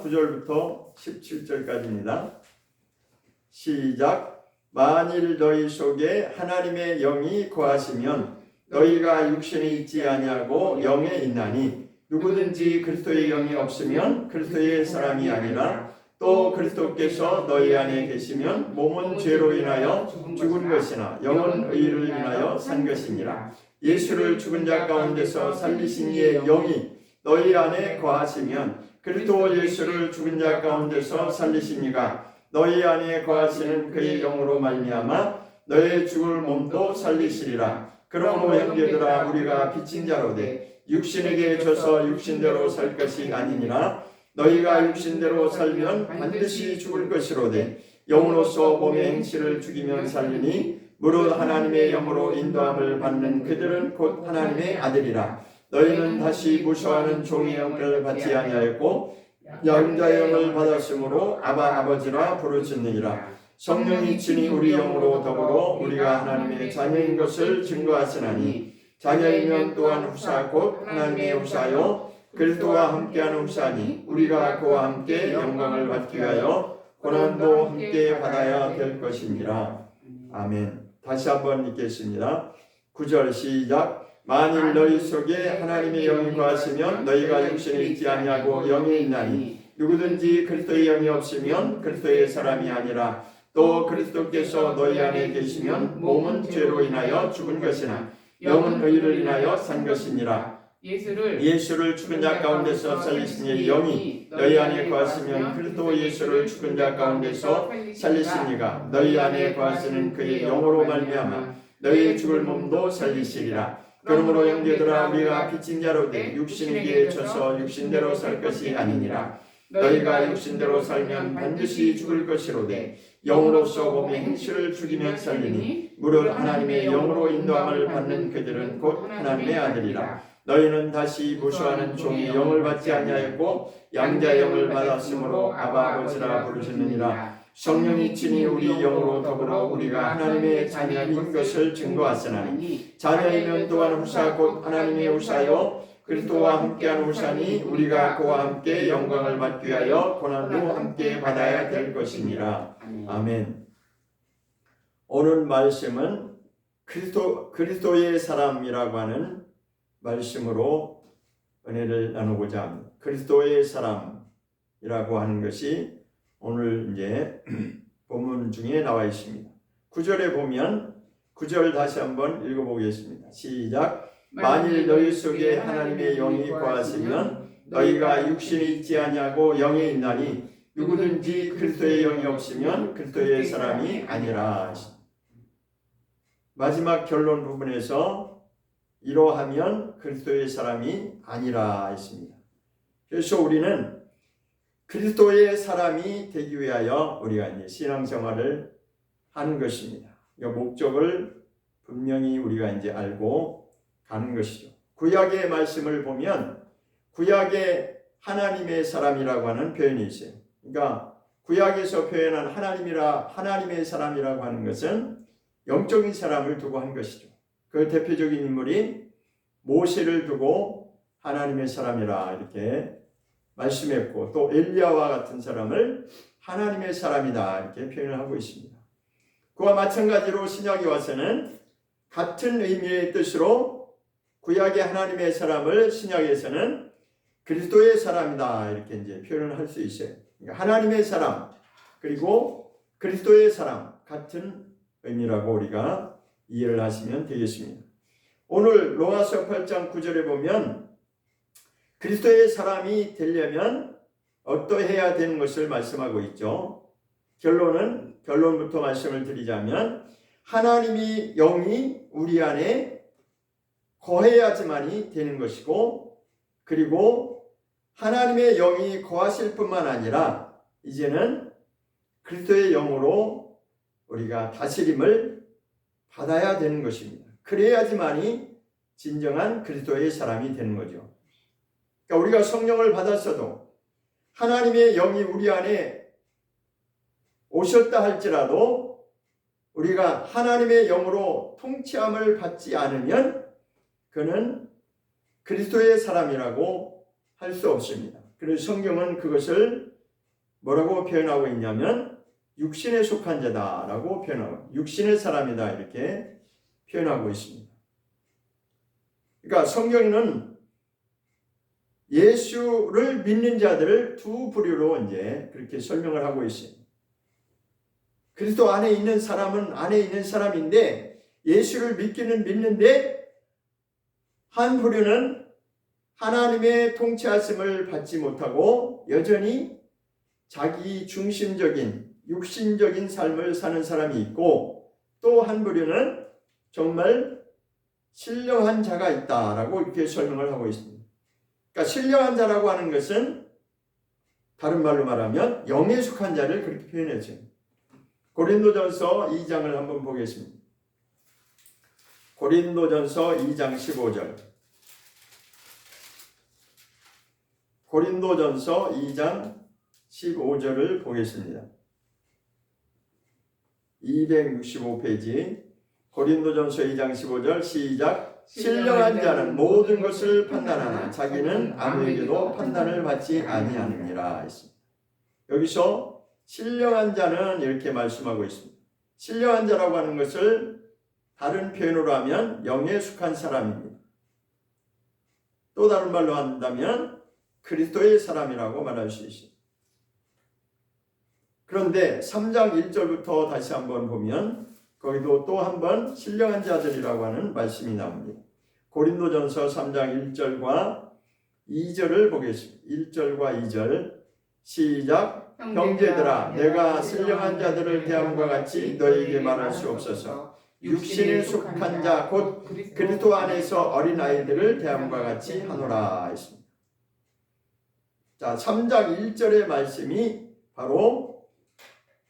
9절부터 17절까지입니다. 시작. 만일 너희 속에 하나님의 영이 거하시면 너희가 육신에 있지 아니하고 영에 있나니 누구든지 그리스도의 영이 없으면 그리스도의 사람이 아니라 또 그리스도께서 너희 안에 계시면 몸은 죄로 인하여 죽은 것이나 영은 의를 인하여 산 것이니라. 예수를 죽은 자 가운데서 살리신 이의 영이 너희 안에 거하시면 그리스도 예수를 죽은 자 가운데서 살리신 이가 너희 안에 거하시는 그의 영으로 말미암아 너의 죽을 몸도 살리시리라. 그러므로 형제들아 우리가 빚진 자로되 육신에게 져서 육신대로 살 것이 아니니라. 너희가 육신대로 살면 반드시 죽을 것이로되 영으로서 몸의 행실을 죽이면 살리니 무릇 하나님의 영으로 인도함을 받는 그들은 곧 하나님의 아들이라. 너희는 다시 무서워하는 종의 영을 받지 아니하였고 양자의 영을 받았으므로 아바 아버지라 부르짖느니라. 성령이 친히 우리 영으로 더불어 우리가 하나님의 자녀인 것을 증거하시나니 자녀이면 또한 후사 곧 하나님의 후사요 그리스도와 함께하는 후사니 우리가 그와 함께 영광을 받기 위하여 고난도 함께 받아야 될 것이니라. 아멘. 다시 한번 읽겠습니다. 9절 시작. 만일 너희 속에 하나님의 영이 거하시면 너희가 육신에 있지 아니하고 영에 있나니 누구든지 그리스도의 영이 없으면 그리스도의 사람이 아니라 또 그리스도께서 너희 안에 계시면 몸은 죄로 인하여 죽은 것이나 영은 의를 인하여 산 것이니라. 예수를 죽은 자 가운데서 살리신 이의 영이 너희 안에 거하시면 그리스도 예수를 죽은 자 가운데서 살리신 이가 너희 안에 거하시는 그의 영으로 말미암아 너희의 죽을 몸도 살리시리라. 그러므로 형제들아 우리가 빚진 자로되 육신에게 져서 육신대로 살 것이 아니니라. 너희가 육신대로 살면 반드시 죽을 것이로되 영으로서 몸의 행실을 죽이면 살리니 무릇 하나님의 영으로 인도함을 받는 그들은 곧 하나님의 아들이라. 너희는 다시 무수하는 종의 영을 받지 아니하였고 양자의 영을 받았으므로 아바 아버지라 부르짖느니라. 성령이 친히 우리 영으로 더불어 우리가 하나님의 자녀인 것을 증거하시나니 자녀이면 또한 후사 곧 하나님의 후사요 그리스도와 함께한 후사니 우리가 그와 함께 영광을 받기 위하여 고난도 함께 받아야 될 것이니라. 아멘. 오늘 말씀은 그리스도의 사람이라고 하는 말씀으로 은혜를 나누고자 합니다. 그리스도의 사람이라고 하는 것이 오늘 이제 본문 중에 나와 있습니다. 9절에 보면 9절 다시 한번 읽어보겠습니다. 시작. 만일 너희 속에 하나님의 영이 거하시면 너희가 육신에 있지 아니하고 영에 있나니 누구든지 그리스도의 영이 없으면 그리스도의 사람이 아니라. 마지막 결론 부분에서 이러하면 그리스도의 사람이 아니라 했습니다. 그래서 우리는 그리스도의 사람이 되기 위하여 우리가 이제 신앙생활을 하는 것입니다. 목적을 분명히 우리가 이제 알고 가는 것이죠. 구약의 말씀을 보면 구약에 하나님의 사람이라고 하는 표현이 있어요. 그러니까 구약에서 표현한 하나님의 사람이라고 하는 것은 영적인 사람을 두고 한 것이죠. 그 대표적인 인물이 모세를 두고 하나님의 사람이라 이렇게 말씀했고 또 엘리야와 같은 사람을 하나님의 사람이다 이렇게 표현을 하고 있습니다. 그와 마찬가지로 신약에 와서는 같은 의미의 뜻으로 구약의 하나님의 사람을 신약에서는 그리스도의 사람이다 이렇게 이제 표현을 할 수 있어요. 그러니까 하나님의 사람 그리고 그리스도의 사람 같은 의미라고 우리가 이해를 하시면 되겠습니다. 오늘 로마서 8장 9절에 보면 그리스도의 사람이 되려면 어떠해야 되는 것을 말씀하고 있죠. 결론부터 말씀을 드리자면 하나님이 영이 우리 안에 거해야지만이 되는 것이고 그리고 하나님의 영이 거하실 뿐만 아니라 이제는 그리스도의 영으로 우리가 다스림을 받아야 되는 것입니다. 그래야지만이 진정한 그리스도의 사람이 되는 거죠. 그러니까 우리가 성령을 받았어도 하나님의 영이 우리 안에 오셨다 할지라도 우리가 하나님의 영으로 통치함을 받지 않으면 그는 그리스도의 사람이라고 할 수 없습니다. 그래서 성경은 그것을 뭐라고 표현하고 있냐면 육신에 속한 자다라고 표현하고 육신의 사람이다 이렇게 표현하고 있습니다. 그러니까 성경에는 예수를 믿는 자들을 두 부류로 이제 그렇게 설명을 하고 있습니다. 그리스도 안에 있는 사람은 안에 있는 사람인데 예수를 믿기는 믿는데 한 부류는 하나님의 통치하심을 받지 못하고 여전히 자기 중심적인 육신적인 삶을 사는 사람이 있고 또 한 부류는 정말 신령한 자가 있다라고 이렇게 설명을 하고 있습니다. 그러니까 신령한 자라고 하는 것은 다른 말로 말하면 영에 속한 자를 그렇게 표현했죠. 고린도전서 2장을 한번 보겠습니다. 고린도전서 2장 15절. 고린도전서 2장 15절을 보겠습니다. 265페이지 고린도전서 2장 15절 시작. 신령한 자는 모든 것을 판단하나 자기는 아무에게도 판단을 받지 아니하느니라 했습니다. 여기서 신령한 자는 이렇게 말씀하고 있습니다. 신령한 자라고 하는 것을 다른 표현으로 하면 영에 속한 사람입니다. 또 다른 말로 한다면 그리스도의 사람이라고 말할 수 있습니다. 그런데 3장 1절부터 다시 한번 보면 거기도 또 한 번 신령한 자들이라고 하는 말씀이 나옵니다. 고린도전서 3장 1절과 2절을 보겠습니다. 1절과 2절 시작. 형제들아 내가 신령한 자들을 대함과 같이 너희에게 말할 수 없어서 육신에 속한 자 곧 그리스도 안에서 어린아이들을 대함과 같이 하노라 했습니다. 자, 3장 1절의 말씀이 바로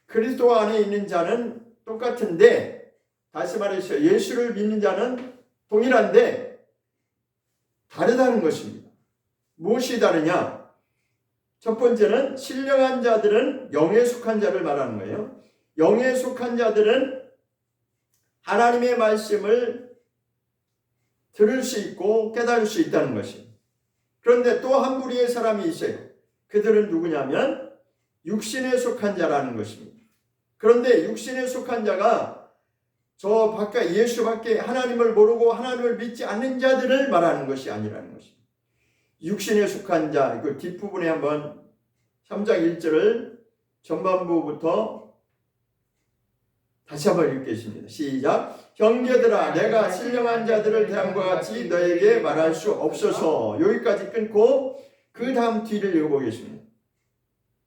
그리스도 안에 있는 자는 똑같은데 다시 말해서 예수를 믿는 자는 동일한데 다르다는 것입니다. 무엇이 다르냐? 첫 번째는 신령한 자들은 영에 속한 자를 말하는 거예요. 영에 속한 자들은 하나님의 말씀을 들을 수 있고 깨달을 수 있다는 것입니다. 그런데 또 한 부류의 사람이 있어요. 그들은 누구냐면 육신에 속한 자라는 것입니다. 그런데 육신에 속한 자가 저 밖에 예수밖에 하나님을 모르고 하나님을 믿지 않는 자들을 말하는 것이 아니라는 것입니다. 육신에 속한 자, 그 뒷부분에 한번 3장 1절을 전반부부터 다시 한번 읽겠습니다. 시작. 형제들아 내가 신령한 자들을 대함과 같이 너에게 말할 수 없어서 여기까지 끊고 그 다음 뒤를 읽어보겠습니다.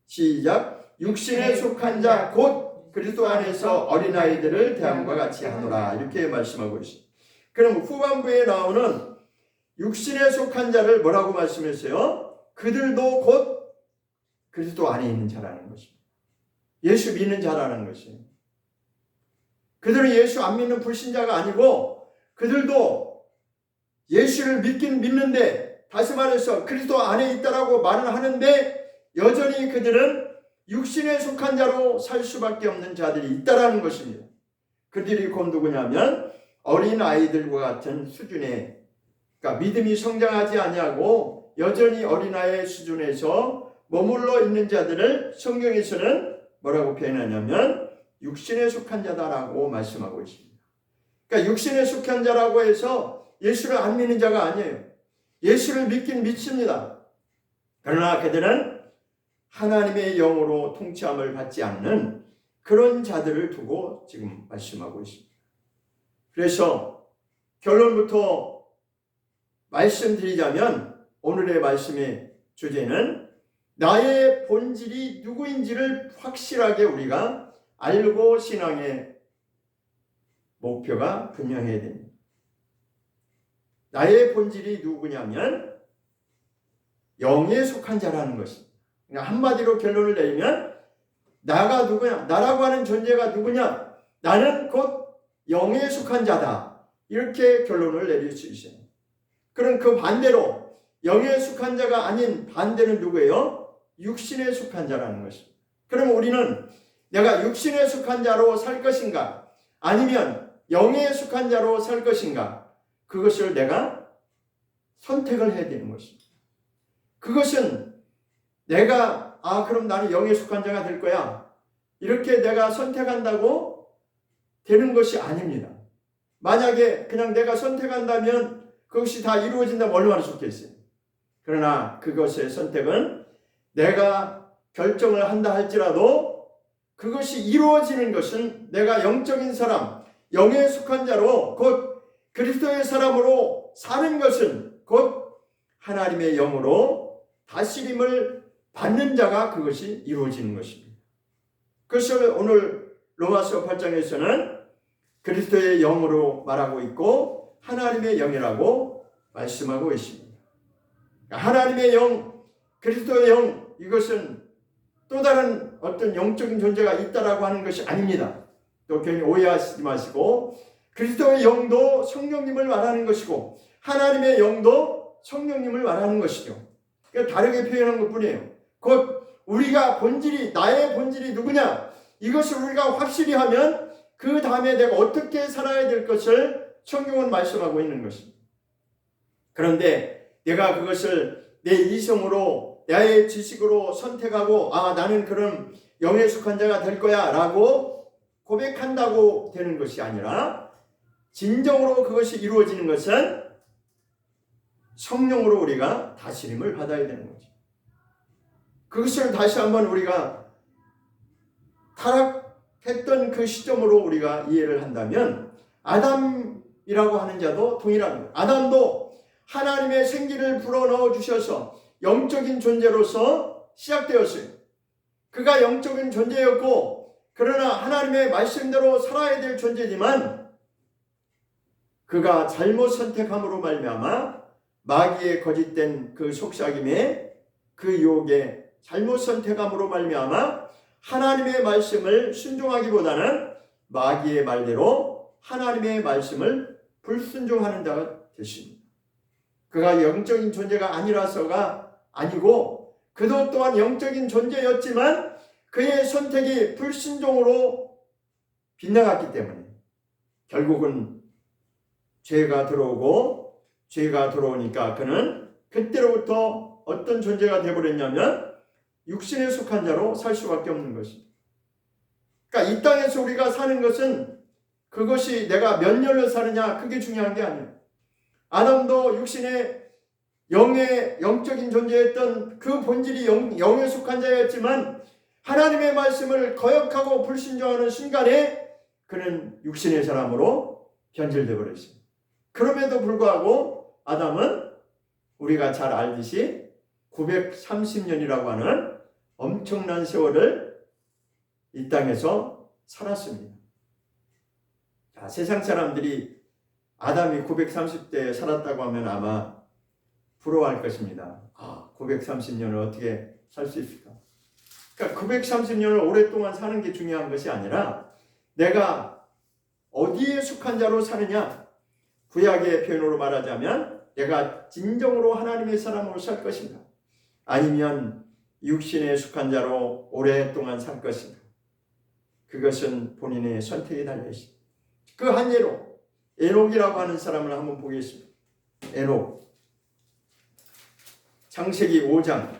시작. 육신에 속한 자 곧 그리스도 안에서 어린아이들을 대함과 같이 하노라 이렇게 말씀하고 있습니다. 그럼 후반부에 나오는 육신에 속한 자를 뭐라고 말씀했어요? 그들도 곧 그리스도 안에 있는 자라는 것입니다. 예수 믿는 자라는 것이에요. 그들은 예수 안 믿는 불신자가 아니고 그들도 예수를 믿긴 믿는데 다시 말해서 그리스도 안에 있다라고 말을 하는데 여전히 그들은 육신에 속한 자로 살 수밖에 없는 자들이 있다라는 것입니다. 그들이 곧 누구냐면 어린 아이들과 같은 수준의 그러니까 믿음이 성장하지 아니하고 여전히 어린아이의 수준에서 머물러 있는 자들을 성경에서는 뭐라고 표현하냐면 육신에 속한 자다라고 말씀하고 있습니다. 그러니까 육신에 속한 자라고 해서 예수를 안 믿는 자가 아니에요. 예수를 믿긴 믿습니다. 그러나 그들은 하나님의 영으로 통치함을 받지 않는 그런 자들을 두고 지금 말씀하고 있습니다. 그래서 결론부터 말씀드리자면 오늘의 말씀의 주제는 나의 본질이 누구인지를 확실하게 우리가 알고 신앙의 목표가 분명해야 됩니다. 나의 본질이 누구냐면 영에 속한 자라는 것입니다. 한마디로 결론을 내리면 나가 누구냐? 나라고 하는 존재가 누구냐? 나는 곧 영에 속한 자다. 이렇게 결론을 내릴 수 있어요. 그럼 그 반대로 영에 속한 자가 아닌 반대는 누구예요? 육신에 속한 자라는 것입니다. 그럼 우리는 내가 육신에 속한 자로 살 것인가? 아니면 영에 속한 자로 살 것인가? 그것을 내가 선택을 해야 되는 것입니다. 그것은 내가 그럼 나는 영에 속한 자가 될 거야. 이렇게 내가 선택한다고 되는 것이 아닙니다. 만약에 그냥 내가 선택한다면 그것이 다 이루어진다면 얼마나 좋겠어요. 그러나 그것의 선택은 내가 결정을 한다 할지라도 그것이 이루어지는 것은 내가 영적인 사람, 영에 속한 자로 곧 그리스도의 사람으로 사는 것은 곧 하나님의 영으로 다스림을 받는 자가 그것이 이루어지는 것입니다. 그것을 오늘 로마서 8장에서는 그리스도의 영으로 말하고 있고 하나님의 영이라고 말씀하고 있습니다. 하나님의 영, 그리스도의 영, 이것은 또 다른 어떤 영적인 존재가 있다라고 하는 것이 아닙니다. 또 괜히 오해하시지 마시고 그리스도의 영도 성령님을 말하는 것이고 하나님의 영도 성령님을 말하는 것이죠. 그러니까 다르게 표현한 것뿐이에요. 곧 우리가 본질이, 나의 본질이 누구냐, 이것을 우리가 확실히 하면 그 다음에 내가 어떻게 살아야 될 것을 성경은 말씀하고 있는 것입니다. 그런데 내가 그것을 내 이성으로, 나의 지식으로 선택하고 나는 그럼 영에 속한 자가 될 거야 라고 고백한다고 되는 것이 아니라 진정으로 그것이 이루어지는 것은 성령으로 우리가 다스림을 받아야 되는 거죠. 그것을 다시 한번 우리가 타락했던 그 시점으로 우리가 이해를 한다면 아담이라고 하는 자도 동일합니다. 아담도 하나님의 생기를 불어넣어 주셔서 영적인 존재로서 시작되었어요. 그가 영적인 존재였고 그러나 하나님의 말씀대로 살아야 될 존재지만 그가 잘못 선택함으로 말미암아 마귀의 거짓된 그 속삭임에 그 유혹에 잘못 선택함으로 말미암아 하나님의 말씀을 순종하기보다는 마귀의 말대로 하나님의 말씀을 불순종하는 자가 되십니다. 그가 영적인 존재가 아니라서가 아니고 그도 또한 영적인 존재였지만 그의 선택이 불순종으로 빗나갔기 때문에 결국은 죄가 들어오고 죄가 들어오니까 그는 그때로부터 어떤 존재가 되어버렸냐면 육신에 속한 자로 살 수밖에 없는 것입니다. 그러니까 이 땅에서 우리가 사는 것은 그것이 내가 몇 년을 사느냐 그게 중요한 게 아니에요. 아담도 육신의 영적인 존재였던 그 본질이 영에 속한 자였지만 하나님의 말씀을 거역하고 불순종하는 순간에 그는 육신의 사람으로 변질되어 버렸습니다. 그럼에도 불구하고 아담은 우리가 잘 알듯이 930년이라고 하는 엄청난 세월을 이 땅에서 살았습니다. 자, 세상 사람들이 아담이 930대 살았다고 하면 아마 부러워할 것입니다. 930년을 어떻게 살 수 있을까? 그러니까 930년을 오랫동안 사는 게 중요한 것이 아니라 내가 어디에 속한 자로 사느냐, 구약의 표현으로 말하자면 내가 진정으로 하나님의 사람으로 살 것인가, 아니면 육신에 속한 자로 오랫동안 살 것인가. 그것은 본인의 선택에 달려 있습니다. 그 한 예로 에녹이라고 하는 사람을 한번 보겠습니다. 에녹, 창세기 5장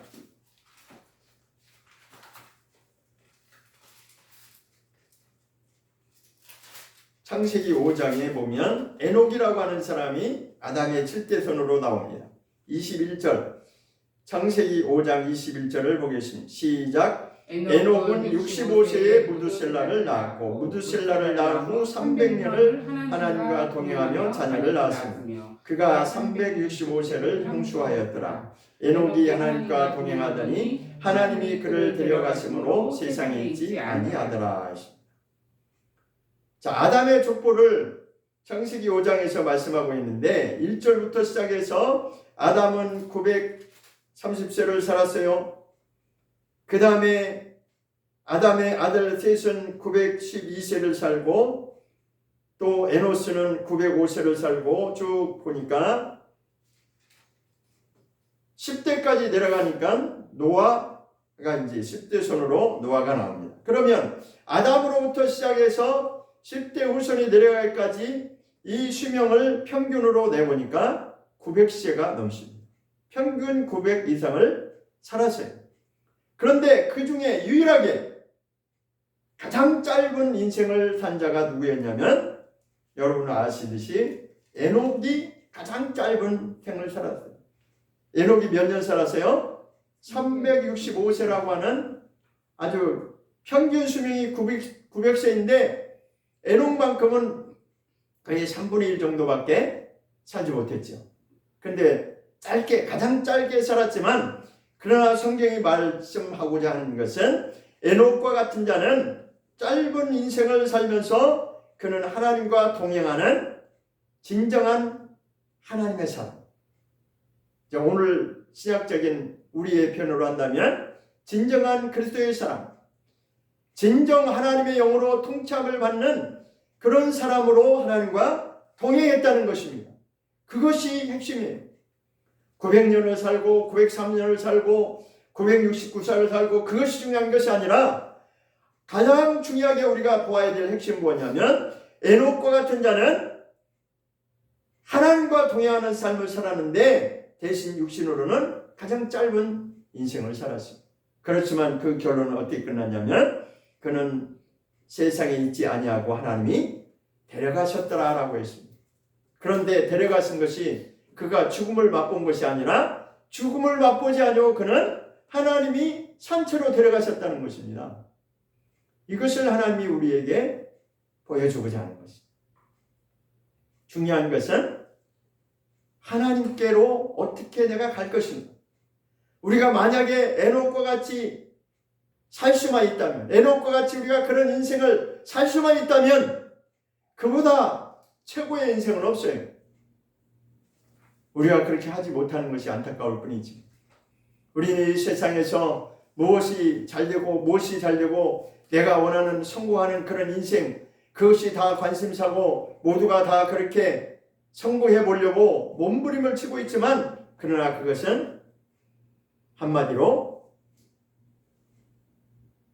창세기 5장에 보면 에녹이라고 하는 사람이 아담의 7대손으로 나옵니다. 21절, 창세기 5장 21절을 보겠습니다. 시작. 에녹은 65세에 무두셀라를 낳았고 무두셀라를 낳은 후 300년을 하나님과 동행하며 자녀를 낳았으며 그가 365세를 형수하였더라. 에녹이 하나님과 동행하더니 하나님이 그를 데려가심으로 세상에 있지 아니하더라. 자, 아담의 족보를 창세기 5장에서 말씀하고 있는데 1절부터 시작해서 아담은 930세를 살았어요. 그 다음에 아담의 아들 셋은 912세를 살고 또 에노스는 905세를 살고 쭉 보니까 10대까지 내려가니까 노아가 이제 10대 손으로 노아가 나옵니다. 그러면 아담으로부터 시작해서 10대 후손이 내려갈까지 이 수명을 평균으로 내보니까 900세가 넘습니다. 평균 900 이상을 살았어요. 그런데 그 중에 유일하게 가장 짧은 인생을 산 자가 누구였냐면, 여러분 아시듯이 에녹이 가장 짧은 생을 살았어요. 에녹이 몇 년 살았어요? 365세라고 하는 아주 평균 수명이 900세인데 에녹만큼은 거의 3분의 1 정도밖에 살지 못했죠. 그런데 가장 짧게 살았지만, 그러나 성경이 말씀하고자 하는 것은 에녹과 같은 자는 짧은 인생을 살면서 그는 하나님과 동행하는 진정한 하나님의 사람. 오늘 신약적인 우리의 표현으로 한다면 진정한 그리스도의 사람, 진정 하나님의 영으로 통치함을 받는 그런 사람으로 하나님과 동행했다는 것입니다. 그것이 핵심이에요. 900년을 살고 903년을 살고 969살을 살고 그것이 중요한 것이 아니라, 가장 중요하게 우리가 보아야 될 핵심은 뭐냐면, 에녹과 같은 자는 하나님과 동행하는 삶을 살았는데 대신 육신으로는 가장 짧은 인생을 살았습니다. 그렇지만 그 결론은 어떻게 끝났냐면, 그는 세상에 있지 아니하고 하나님이 데려가셨더라라고 했습니다. 그런데 데려가신 것이 그가 죽음을 맛본 것이 아니라, 죽음을 맛보지 아니하고 그는 하나님이 산채로 데려가셨다는 것입니다. 이것을 하나님이 우리에게 보여주고자 하는 것입니다. 중요한 것은 하나님께로 어떻게 내가 갈 것인가. 우리가 만약에 에녹과 같이 살 수만 있다면, 에녹과 같이 우리가 그런 인생을 살 수만 있다면, 그보다 최고의 인생은 없어요. 우리가 그렇게 하지 못하는 것이 안타까울 뿐이지. 우리 세상에서 무엇이 잘되고 무엇이 잘되고 내가 원하는 성공하는 그런 인생, 그것이 다 관심사고 모두가 다 그렇게 성공해 보려고 몸부림을 치고 있지만, 그러나 그것은 한마디로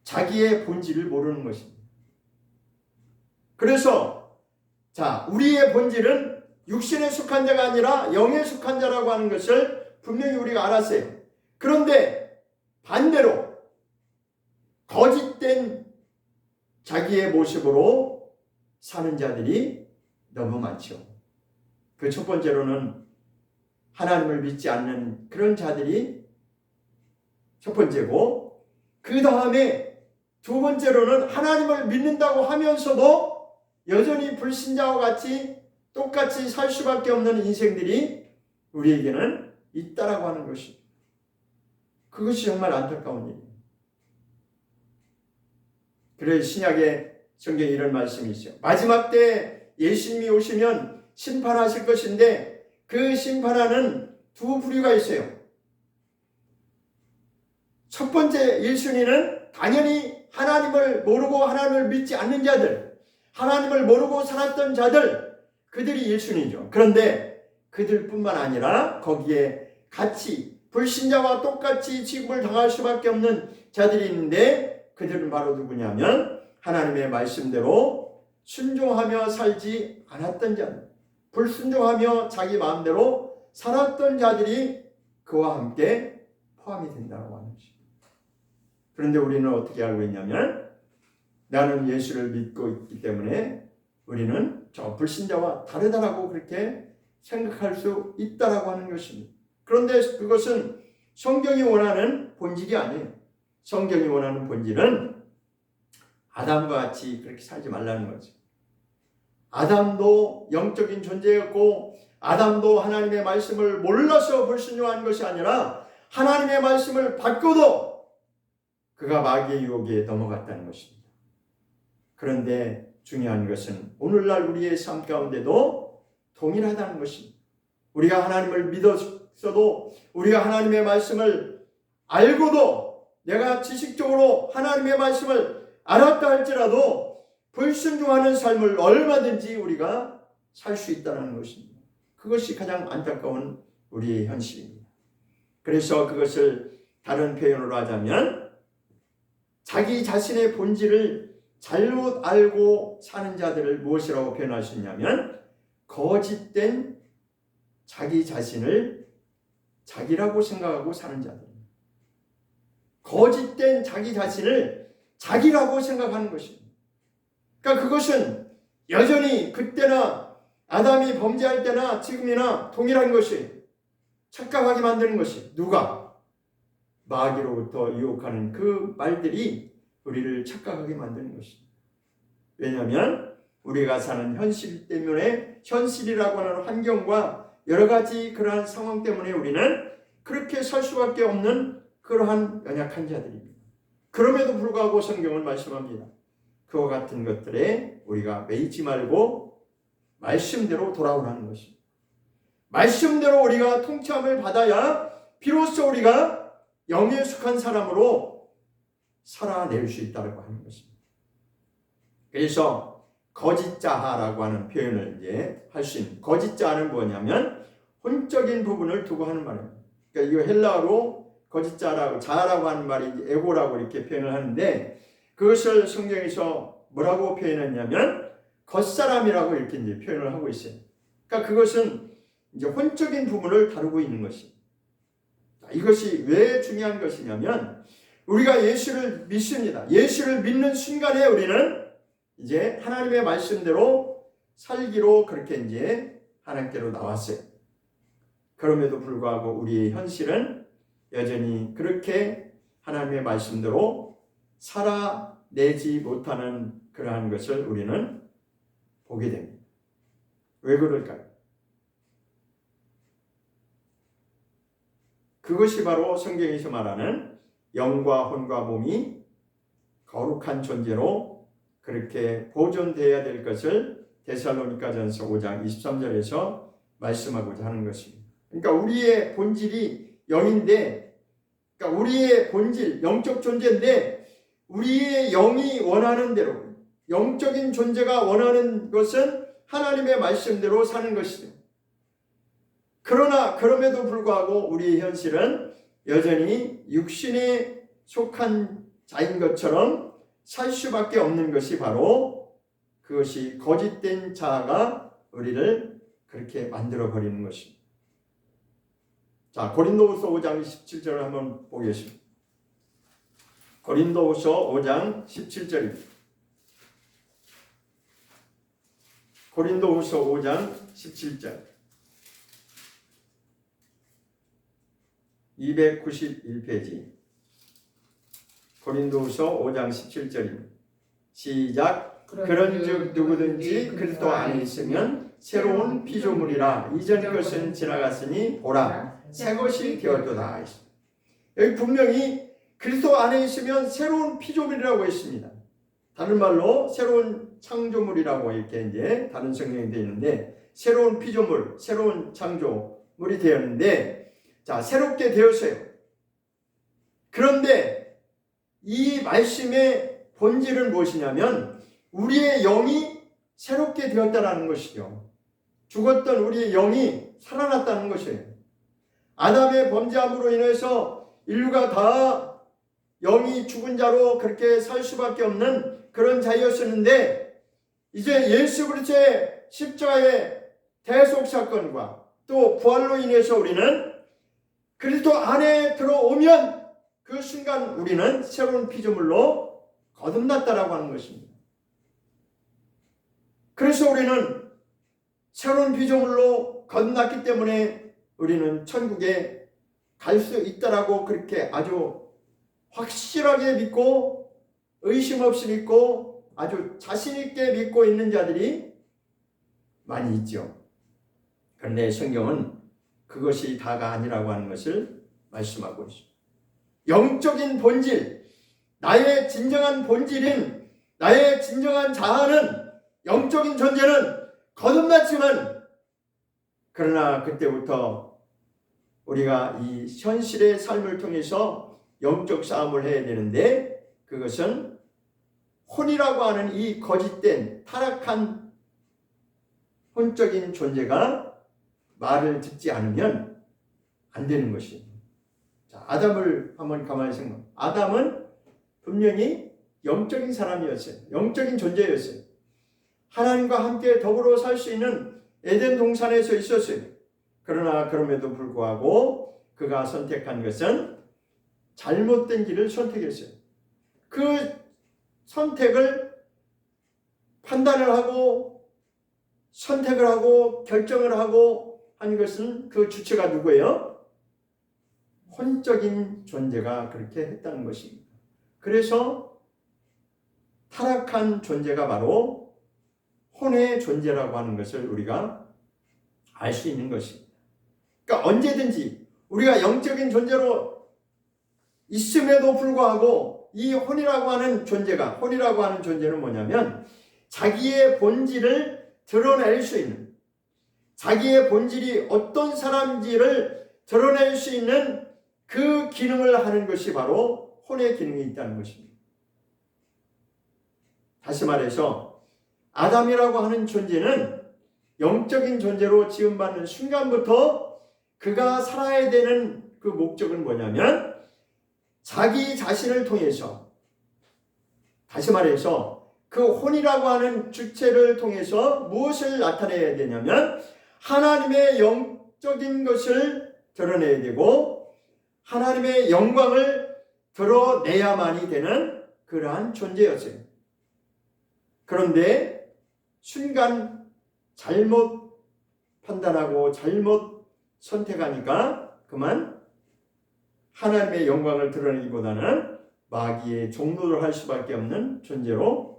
자기의 본질을 모르는 것입니다. 그래서 우리의 본질은 육신에 속한 자가 아니라 영에 속한 자라고 하는 것을 분명히 우리가 알았어요. 그런데 반대로 거짓된 자기의 모습으로 사는 자들이 너무 많죠. 그 첫 번째로는 하나님을 믿지 않는 그런 자들이 첫 번째고, 그 다음에 두 번째로는 하나님을 믿는다고 하면서도 여전히 불신자와 같이 똑같이 살 수밖에 없는 인생들이 우리에게는 있다라고 하는 것입니다. 그것이 정말 안타까운 일이에요. 그래서 신약의 성경에 이런 말씀이 있어요. 마지막 때 예수님이 오시면 심판하실 것인데, 그 심판하는 두 부류가 있어요. 첫 번째 1순위는 당연히 하나님을 모르고 하나님을 믿지 않는 자들, 하나님을 모르고 살았던 자들, 그들이 1순위죠. 그런데 그들뿐만 아니라 거기에 같이 불신자와 똑같이 취급을 당할 수밖에 없는 자들이 있는데, 그들은 바로 누구냐면 하나님의 말씀대로 순종하며 살지 않았던 자들, 불순종하며 자기 마음대로 살았던 자들이 그와 함께 포함이 된다고 하는 것입니다. 그런데 우리는 어떻게 알고 있냐면, 나는 예수를 믿고 있기 때문에 우리는 저 불신자와 다르다라고 그렇게 생각할 수 있다라고 하는 것입니다. 그런데 그것은 성경이 원하는 본질이 아니에요. 성경이 원하는 본질은 아담과 같이 그렇게 살지 말라는 거죠. 아담도 영적인 존재였고, 아담도 하나님의 말씀을 몰라서 불순종한 것이 아니라 하나님의 말씀을 받고도 그가 마귀의 유혹에 넘어갔다는 것입니다. 그런데 중요한 것은 오늘날 우리의 삶 가운데도 동일하다는 것입니다. 우리가 하나님을 믿었어도, 우리가 하나님의 말씀을 알고도, 내가 지식적으로 하나님의 말씀을 알았다 할지라도 불순종하는 삶을 얼마든지 우리가 살 수 있다는 것입니다. 그것이 가장 안타까운 우리의 현실입니다. 그래서 그것을 다른 표현으로 하자면, 자기 자신의 본질을 잘못 알고 사는 자들을 무엇이라고 표현할 수 있냐면, 거짓된 자기 자신을 자기라고 생각하고 사는 자들. 거짓된 자기 자신을 자기라고 생각하는 것입니다. 그러니까 그것은 여전히 그때나 아담이 범죄할 때나 지금이나 동일한 것이 착각하게 만드는 것이 누가? 마귀로부터 유혹하는 그 말들이 우리를 착각하게 만드는 것입니다. 왜냐하면 우리가 사는 현실 때문에 현실이라고 하는 환경과 여러 가지 그러한 상황 때문에 우리는 그렇게 살 수밖에 없는 그러한 연약한 자들입니다. 그럼에도 불구하고 성경은 말씀합니다. 그와 같은 것들에 우리가 매이지 말고 말씀대로 돌아오라는 것입니다. 말씀대로 우리가 통치함을 받아야 비로소 우리가 영에 속한 사람으로 살아낼 수 있다고 하는 것입니다. 그래서 거짓자라고 하는 표현을 이제 할 수 있는, 거짓자는 뭐냐면 혼적인 부분을 두고 하는 말입니다. 그러니까 이거 헬라어로 거짓자라고, 자라고 하는 말이 에고라고 이렇게 표현을 하는데, 그것을 성경에서 뭐라고 표현했냐면 겉사람이라고 이렇게 이제 표현을 하고 있어요. 그러니까 그것은 이제 혼적인 부분을 다루고 있는 것입니다. 이것이 왜 중요한 것이냐면 우리가 예수를 믿습니다. 예수를 믿는 순간에 우리는 이제 하나님의 말씀대로 살기로 그렇게 이제 하나님께로 나왔어요. 그럼에도 불구하고 우리의 현실은 여전히 그렇게 하나님의 말씀대로 살아내지 못하는 그러한 것을 우리는 보게 됩니다. 왜 그럴까요? 그것이 바로 성경에서 말하는 영과 혼과 몸이 거룩한 존재로 그렇게 보존되어야 될 것을 데살로니가전서 5장 23절에서 말씀하고자 하는 것입니다. 그러니까 우리의 본질이 영인데, 그러니까 우리의 본질, 영적 존재인데 우리의 영이 원하는 대로, 영적인 존재가 원하는 것은 하나님의 말씀대로 사는 것이죠. 그러나 그럼에도 불구하고 우리의 현실은 여전히 육신에 속한 자인 것처럼 살 수밖에 없는 것이 바로 그것이 거짓된 자아가 우리를 그렇게 만들어버리는 것입니다. 자, 고린도후서 5장 17절을 한번 보겠습니다. 고린도후서 5장 17절입니다. 고린도후서 5장 17절. 291페이지. 고린도후서 5장 17절입니다. 시작. 그런즉 누구든지 그리스도 안에 있으면 새로운 피조물이라 이전 것은 지나갔으니 보라 새 것이 되었도다. 여기 분명히 그리스도 안에 있으면 새로운 피조물이라고 했습니다. 다른 말로 새로운 창조물이라고 이렇게 이제 다른 성경이 되어 있는데, 새로운 피조물, 새로운 창조물이 되었는데, 자, 새롭게 되었어요. 그런데 이 말씀의 본질은 무엇이냐면 우리의 영이 새롭게 되었다는 것이죠. 죽었던 우리의 영이 살아났다는 것이에요. 아담의 범죄함으로 인해서 인류가 다 영이 죽은 자로 그렇게 살 수밖에 없는 그런 자였었는데, 이제 예수 그리스도의 십자가의 대속 사건과 또 부활로 인해서 우리는 그리스도 안에 들어오면 그 순간 우리는 새로운 피조물로 거듭났다라고 하는 것입니다. 그래서 우리는 새로운 피조물로 거듭났기 때문에 우리는 천국에 갈 수 있다라고 그렇게 아주 확실하게 믿고 의심 없이 믿고 아주 자신 있게 믿고 있는 자들이 많이 있죠. 그런데 성경은 그것이 다가 아니라고 하는 것을 말씀하고 있습니다. 영적인 본질, 나의 진정한 본질인 나의 진정한 자아는, 영적인 존재는 거듭났지만, 그러나 그때부터 우리가 이 현실의 삶을 통해서 영적 싸움을 해야 되는데, 그것은 혼이라고 하는 이 거짓된 타락한 혼적인 존재가 말을 듣지 않으면 안 되는 것입니다. 자, 아담을 한번 가만히 생각해. 아담은 분명히 영적인 사람이었어요. 영적인 존재였어요. 하나님과 함께 더불어 살 수 있는 에덴 동산에서 있었어요. 그러나 그럼에도 불구하고 그가 선택한 것은 잘못된 길을 선택했어요. 그 선택을 판단을 하고 선택을 하고 결정을 하고 한 것은 그 주체가 누구예요? 혼적인 존재가 그렇게 했다는 것입니다. 그래서 타락한 존재가 바로 혼의 존재라고 하는 것을 우리가 알 수 있는 것입니다. 그러니까 언제든지 우리가 영적인 존재로 있음에도 불구하고 이 혼이라고 하는 존재는 뭐냐면 자기의 본질을 드러낼 수 있는, 자기의 본질이 어떤 사람인지를 드러낼 수 있는 그 기능을 하는 것이 바로 혼의 기능이 있다는 것입니다. 다시 말해서 아담이라고 하는 존재는 영적인 존재로 지음받는 순간부터 그가 살아야 되는 그 목적은 뭐냐면 자기 자신을 통해서, 다시 말해서 그 혼이라고 하는 주체를 통해서 무엇을 나타내야 되냐면 하나님의 영적인 것을 드러내야 되고 하나님의 영광을 드러내야만이 되는 그러한 존재였어요. 그런데 순간 잘못 판단하고 잘못 선택하니까 그만 하나님의 영광을 드러내기보다는 마귀의 종노를 할 수밖에 없는 존재로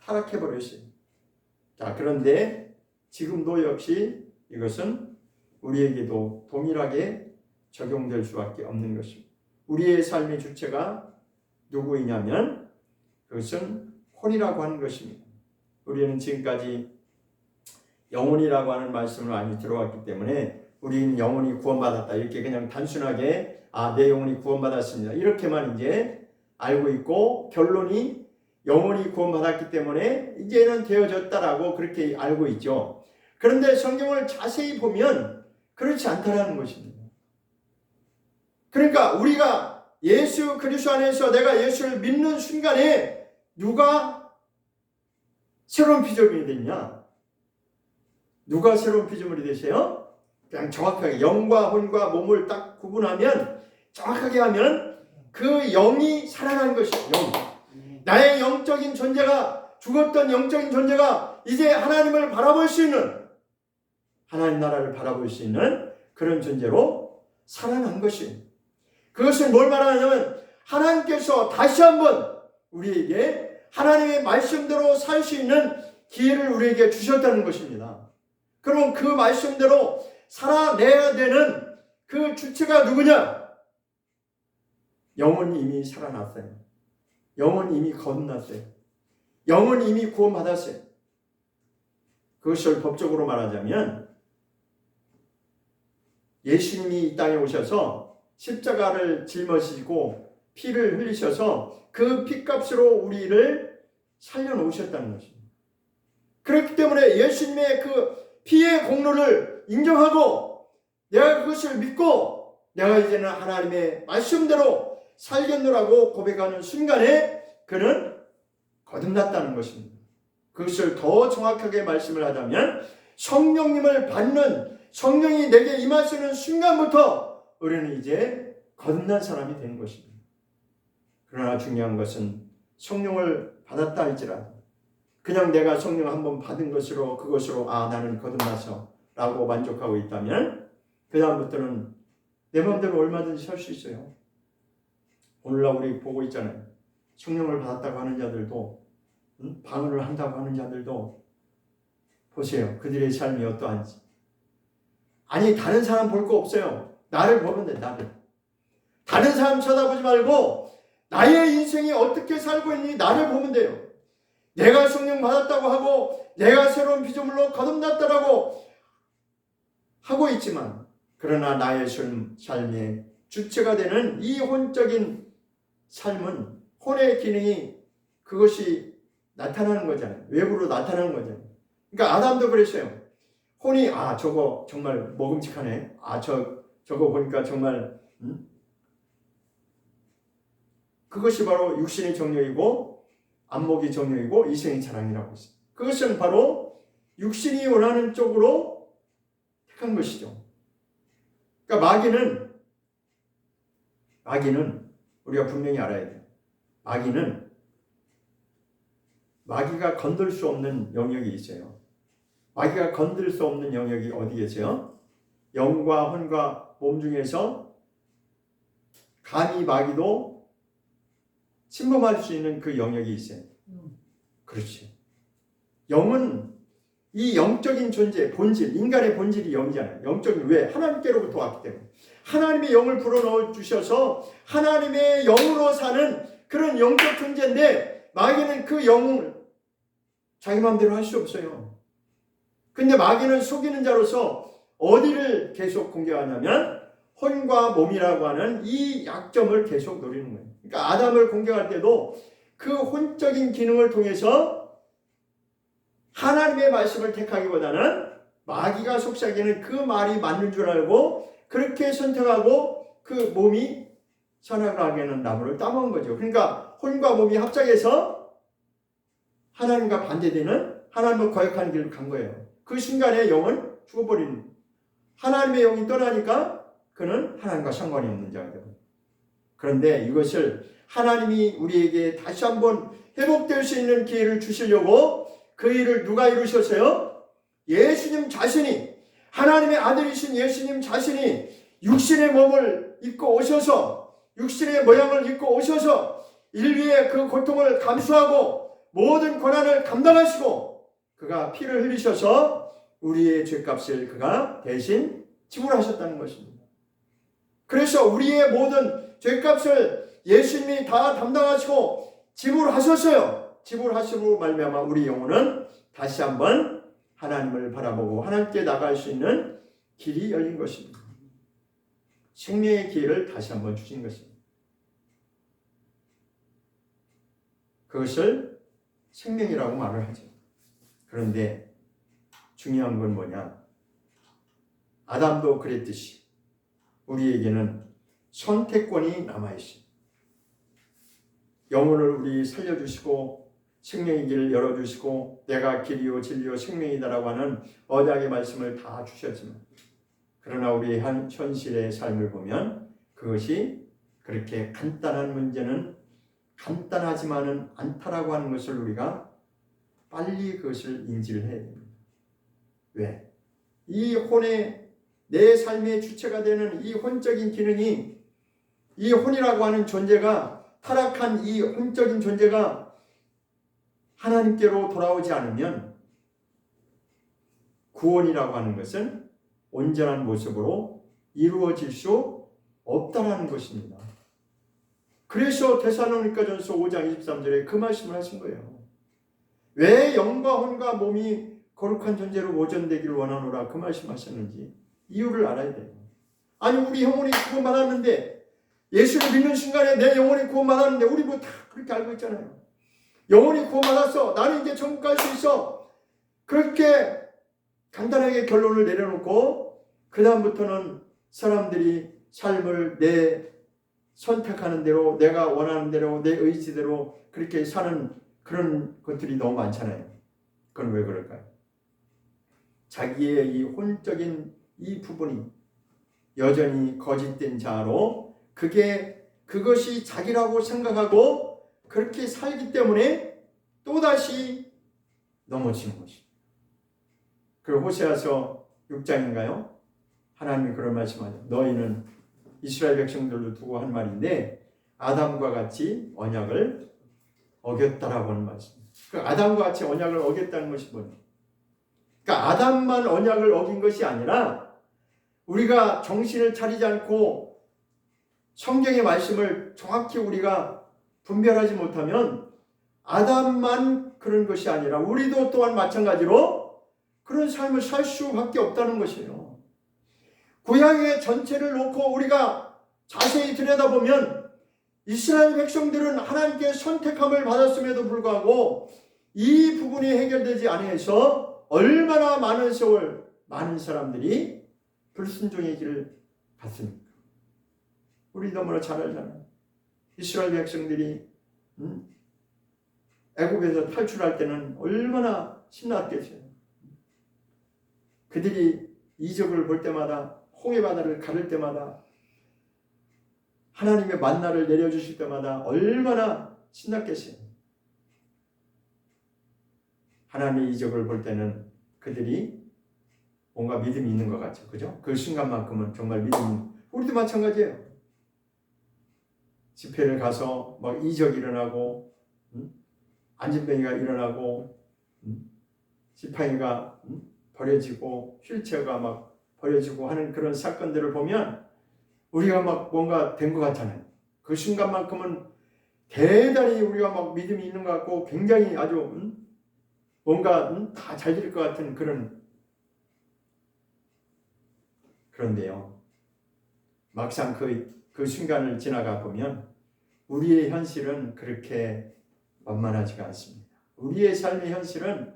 타락해버렸어요. 자, 그런데 지금도 역시 이것은 우리에게도 동일하게 적용될 수밖에 없는 것입니다. 우리의 삶의 주체가 누구이냐면 그것은 혼이라고 하는 것입니다. 우리는 지금까지 영혼이라고 하는 말씀을 많이 들어왔기 때문에 우리는 영혼이 구원받았다 이렇게 그냥 단순하게 내 영혼이 구원받았습니다 이렇게만 이제 알고 있고 결론이 영혼이 구원받았기 때문에 이제는 되어졌다라고 그렇게 알고 있죠. 그런데 성경을 자세히 보면 그렇지 않다라는 것입니다. 그러니까 우리가 예수 그리스도 안에서 내가 예수를 믿는 순간에 누가 새로운 피조물이 됐냐? 누가 새로운 피조물이 되세요? 그냥 정확하게 영과 혼과 몸을 딱 구분하면 정확하게 하면 그 영이 살아난 것이에요. 영. 나의 영적인 존재가 죽었던 영적인 존재가 이제 하나님을 바라볼 수 있는 하나님 나라를 바라볼 수 있는 그런 존재로 살아난 것이에요. 그것은 뭘 말하냐면 하나님께서 다시 한번 우리에게 하나님의 말씀대로 살 수 있는 기회를 우리에게 주셨다는 것입니다. 그럼 그 말씀대로 살아내야 되는 그 주체가 누구냐? 영은 이미 살아났어요. 영은 이미 거듭났어요. 영은 이미 구원받았어요. 그것을 법적으로 말하자면 예수님이 이 땅에 오셔서 십자가를 짊어지고 피를 흘리셔서 그 피값으로 우리를 살려놓으셨다는 것입니다. 그렇기 때문에 예수님의 그 피의 공로를 인정하고 내가 그것을 믿고 내가 이제는 하나님의 말씀대로 살겠노라고 고백하는 순간에 그는 거듭났다는 것입니다. 그것을 더 정확하게 말씀을 하자면 성령님을 받는 성령이 내게 임하시는 순간부터 우리는 이제 거듭난 사람이 되는 것입니다. 그러나 중요한 것은 성령을 받았다 할지라도 그냥 내가 성령 한번 받은 것으로 그것으로 나는 거듭나서 라고 만족하고 있다면 그 다음부터는 내 마음대로 얼마든지 살 수 있어요. 오늘날 우리 보고 있잖아요. 성령을 받았다고 하는 자들도 방언을 한다고 하는 자들도 보세요. 그들의 삶이 어떠한지. 아니 다른 사람 볼 거 없어요. 나를 보면 돼. 나를. 다른 사람 쳐다보지 말고 나의 인생이 어떻게 살고 있는지 나를 보면 돼요. 내가 성령 받았다고 하고 내가 새로운 피조물로 거듭났다라고 하고 있지만 그러나 나의 삶의 주체가 되는 이 혼적인 삶은 혼의 기능이 그것이 나타나는 거잖아요. 외부로 나타나는 거잖아요. 그러니까 아담도 그랬어요. 혼이 저거 정말 먹음직하네. 저거 보니까 정말 그것이 바로 육신의 정욕이고 안목의 정욕이고 이성의 자랑이라고 했어요. 그것은 바로 육신이 원하는 쪽으로 택한 것이죠. 그러니까 마귀는 우리가 분명히 알아야 돼요. 마귀가 건들 수 없는 영역이 있어요. 마귀가 건들 수 없는 영역이 어디 계세요? 영과 혼과 몸 중에서 감히 마귀도 침범할 수 있는 그 영역이 있어요. 그렇지. 영은 이 영적인 존재, 본질, 인간의 본질이 영이잖아요. 영적인, 왜? 하나님께로부터 왔기 때문에. 하나님의 영을 불어넣어 주셔서 하나님의 영으로 사는 그런 영적 존재인데, 마귀는 그 영을 자기 마음대로 할 수 없어요. 근데 마귀는 속이는 자로서 어디를 계속 공격하냐면 혼과 몸이라고 하는 이 약점을 계속 노리는 거예요. 그러니까 아담을 공격할 때도 그 혼적인 기능을 통해서 하나님의 말씀을 택하기보다는 마귀가 속삭이는 그 말이 맞는 줄 알고 그렇게 선택하고 그 몸이 선악을 하게 하는 나무를 따먹은 거죠. 그러니까 혼과 몸이 합작해서 하나님과 반대되는 하나님을 거역하는 길로 간 거예요. 그 순간에 영은 죽어버리는, 하나님의 영이 떠나니까 그는 하나님과 상관이 없는 자가 되고. 그런데 이것을 하나님이 우리에게 다시 한번 회복될 수 있는 기회를 주시려고 그 일을 누가 이루셨어요? 예수님 자신이, 하나님의 아들이신 예수님 자신이 육신의 몸을 입고 오셔서, 육신의 모양을 입고 오셔서 인류의 그 고통을 감수하고 모든 고난을 감당하시고 그가 피를 흘리셔서 우리의 죄값을 그가 대신 지불하셨다는 것입니다. 그래서 우리의 모든 죄값을 예수님이 다 담당하시고 지불하셨어요. 지불하시고 말미암아 우리 영혼은 다시 한번 하나님을 바라보고 하나님께 나갈 수 있는 길이 열린 것입니다. 생명의 기회를 다시 한번 주신 것입니다. 그것을 생명이라고 말을 하죠. 그런데 중요한 건 뭐냐? 아담도 그랬듯이 우리에게는 선택권이 남아있습니다. 영혼을 우리 살려주시고 생명의 길을 열어주시고 내가 길이요 진리요 생명이다라고 하는 언약의 말씀을 다 주셨지만, 그러나 우리의 현실의 삶을 보면 그것이 그렇게 간단한 문제는 간단하지만은 않다라고 하는 것을 우리가 빨리 그것을 인지를 해야 됩니다. 왜? 이 혼의, 내 삶의 주체가 되는 이 혼적인 기능이, 이 혼이라고 하는 존재가, 타락한 이 혼적인 존재가 하나님께로 돌아오지 않으면 구원이라고 하는 것은 온전한 모습으로 이루어질 수 없다라는 것입니다. 그래서 데살로니가전서 5장 23절에 그 말씀을 하신 거예요. 왜 영과 혼과 몸이 거룩한 존재로 모전되기를 원하노라 그 말씀하셨는지 이유를 알아야 돼요. 아니 우리 영혼이 구원받았는데, 예수를 믿는 순간에 내 영혼이 구원받았는데 우리 뭐 다 그렇게 알고 있잖아요. 영혼이 구원받았어, 나는 이제 천국 갈 수 있어, 그렇게 간단하게 결론을 내려놓고 그 다음부터는 사람들이 삶을 내 선택하는 대로, 내가 원하는 대로, 내 의지대로 그렇게 사는 그런 것들이 너무 많잖아요. 그건 왜 그럴까요? 자기의 이 혼적인 이 부분이 여전히 거짓된 자로 그것이 자기라고 생각하고 그렇게 살기 때문에 또다시 넘어지는 것입니다. 그리고 호세아서 6장인가요? 하나님이 그런 말씀하죠. 너희는 이스라엘 백성들도 두고 한 말인데 아담과 같이 언약을 어겼다라고 하는 말씀입니다. 그 아담과 같이 언약을 어겼다는 것이 뭐냐? 그러니까 아담만 언약을 어긴 것이 아니라 우리가 정신을 차리지 않고 성경의 말씀을 정확히 우리가 분별하지 못하면 아담만 그런 것이 아니라 우리도 또한 마찬가지로 그런 삶을 살 수밖에 없다는 것이에요. 구약의 전체를 놓고 우리가 자세히 들여다보면 이스라엘 백성들은 하나님께 선택함을 받았음에도 불구하고 이 부분이 해결되지 않아서 얼마나 많은 세월 많은 사람들이 불순종의 길을 갔습니까? 우리 너무나 잘 알잖아요. 이스라엘 백성들이 애굽에서 탈출할 때는 얼마나 신났겠어요. 그들이 이적을 볼 때마다, 홍해 바다를 가를 때마다 하나님의 만나를 내려주실 때마다 얼마나 신났겠어요. 하나님의 이적을 볼 때는 그들이 뭔가 믿음이 있는 것 같죠. 그죠? 그 순간만큼은 정말 믿음. 우리도 마찬가지예요. 집회를 가서 막 이적이 일어나고, 안진뱅이가 일어나고, 지팡이가 버려지고, 휠체어가 막 버려지고 하는 그런 사건들을 보면 우리가 막 뭔가 된 것 같잖아요. 그 순간만큼은 대단히 우리가 막 믿음이 있는 것 같고 굉장히 아주 뭔가 다 잘 될 것 같은 그런데요. 막상 그 순간을 지나가 보면 우리의 현실은 그렇게 만만하지가 않습니다. 우리의 삶의 현실은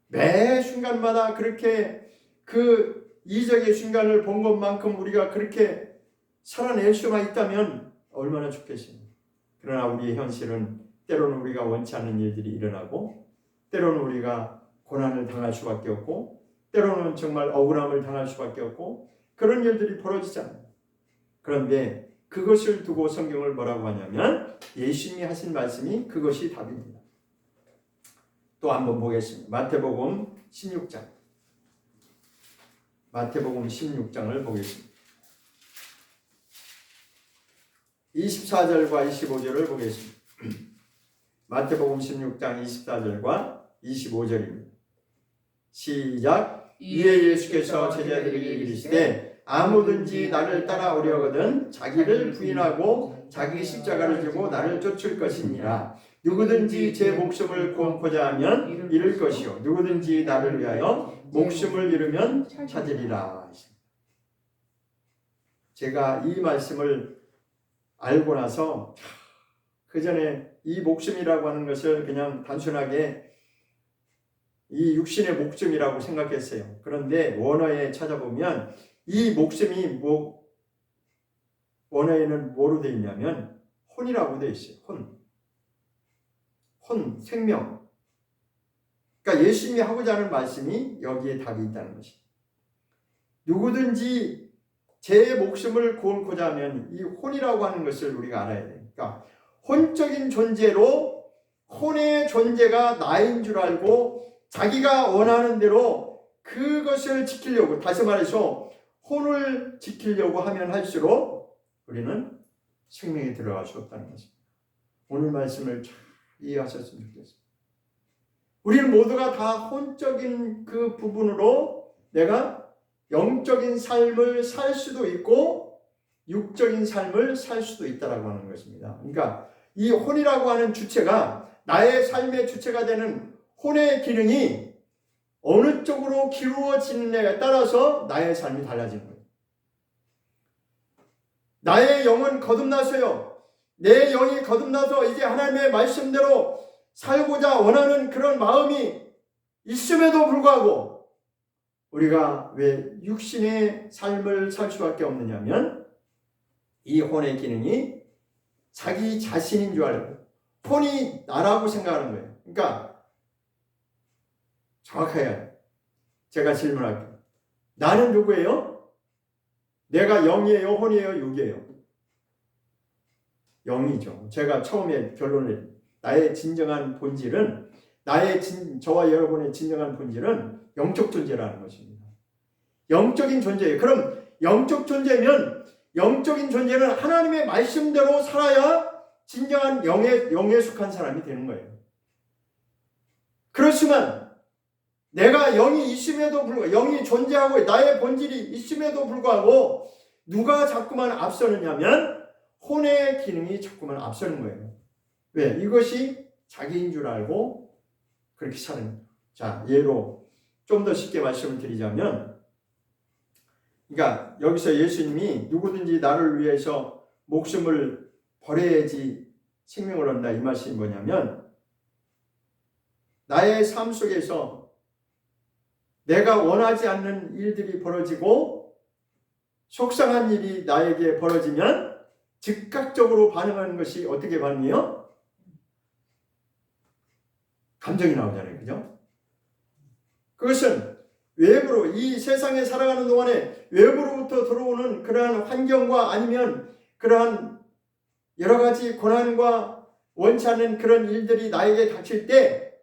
매 순간마다 그렇게 그 이적의 순간을 본 것만큼 우리가 그렇게 살아낼 수만 있다면 얼마나 좋겠습니까? 그러나 우리의 현실은 때로는 우리가 원치 않는 일들이 일어나고 때로는 우리가 고난을 당할 수밖에 없고 때로는 정말 억울함을 당할 수밖에 없고 그런 일들이 벌어지잖아요. 그런데 그것을 두고 성경을 뭐라고 하냐면 예수님이 하신 말씀이 그것이 답입니다. 또 한번 보겠습니다. 마태복음 16장. 마태복음 16장을 보겠습니다. 24절과 25절을 보겠습니다. 마태복음 16장 24절과 25절입니다. 시작. 이에 예수께서 제자들에게 이르시되 아무든지 나를 따라오려거든 자기를 부인하고 자기 십자가를 지고 나를 쫓을 것이니라. 누구든지 제 목숨을 구원코자 하면 잃을 것이요 누구든지 나를 위하여 목숨을 잃으면 찾으리라. 제가 이 말씀을 알고 나서 그 전에 이 목숨이라고 하는 것을 그냥 단순하게 이 육신의 목숨이라고 생각했어요. 그런데 원어에 찾아보면 이 목숨이 원어에는 뭐로 되어 있냐면 혼이라고 되어 있어요. 혼, 생명. 그러니까 예수님이 하고자 하는 말씀이 여기에 답이 있다는 것입니다. 누구든지 제 목숨을 구원코자 하면 이 혼이라고 하는 것을 우리가 알아야 돼요. 그러니까 혼적인 존재로 혼의 존재가 나인 줄 알고 자기가 원하는 대로 그것을 지키려고, 다시 말해서 혼을 지키려고 하면 할수록 우리는 생명에 들어갈 수 없다는 것입니다. 오늘 말씀을 잘 이해하셨으면 좋겠습니다. 우리는 모두가 다 혼적인 그 부분으로 내가 영적인 삶을 살 수도 있고 육적인 삶을 살 수도 있다라고 하는 것입니다. 그러니까 이 혼이라고 하는 주체가 나의 삶의 주체가 되는 혼의 기능이 어느 쪽으로 기울어지느냐에 따라서 나의 삶이 달라지는 거예요. 나의 영은 거듭나서요. 내 영이 거듭나서 이제 하나님의 말씀대로 살고자 원하는 그런 마음이 있음에도 불구하고 우리가 왜 육신의 삶을 살 수밖에 없느냐면 이 혼의 기능이 자기 자신인 줄 알고 혼이 나라고 생각하는 거예요. 그러니까 정확해요. 제가 질문할게요. 나는 누구예요? 내가 영이에요? 혼이에요? 육이에요? 영이죠. 제가 처음에 결론을 나의 진정한 본질은 저와 여러분의 진정한 본질은 영적 존재라는 것입니다. 영적인 존재예요. 그럼 영적 존재면 영적인 존재는 하나님의 말씀대로 살아야 진정한 영에 속한 사람이 되는 거예요. 그렇지만 내가 영이 있음에도 불구하고 영이 존재하고 나의 본질이 있음에도 불구하고 누가 자꾸만 앞서느냐면 혼의 기능이 자꾸만 앞서는 거예요. 왜? 이것이 자기인 줄 알고 그렇게 사는 거예요. 자, 예로 좀 더 쉽게 말씀을 드리자면 그러니까 여기서 예수님이 누구든지 나를 위해서 목숨을 버려야지 생명을 얻는다 이 말씀이 뭐냐면 나의 삶 속에서 내가 원하지 않는 일들이 벌어지고 속상한 일이 나에게 벌어지면 즉각적으로 반응하는 것이 어떻게 반응해요? 감정이 나오잖아요. 그죠? 그것은 외부로 이 세상에 살아가는 동안에 외부로부터 들어오는 그러한 환경과 아니면 그러한 여러 가지 고난과 원치 않는 그런 일들이 나에게 닥칠 때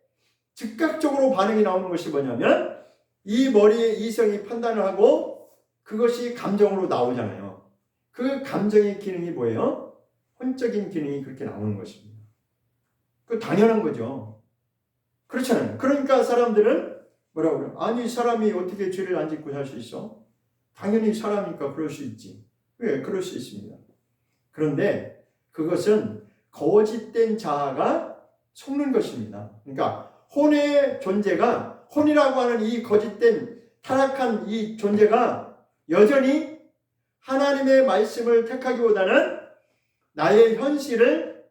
즉각적으로 반응이 나오는 것이 뭐냐면 이 머리의 이성이 판단을 하고 그것이 감정으로 나오잖아요. 그 감정의 기능이 뭐예요? 혼적인 기능이 그렇게 나오는 것입니다. 그 당연한 거죠. 그렇잖아요. 그러니까 사람들은 뭐라고 그래요? 아니 사람이 어떻게 죄를 안 짓고 살 수 있어? 당연히 사람이니까 그럴 수 있지. 왜? 그럴 수 있습니다. 그런데 그것은 거짓된 자아가 속는 것입니다. 그러니까 혼의 존재가, 혼이라고 하는 이 거짓된 타락한 이 존재가 여전히 하나님의 말씀을 택하기보다는 나의 현실을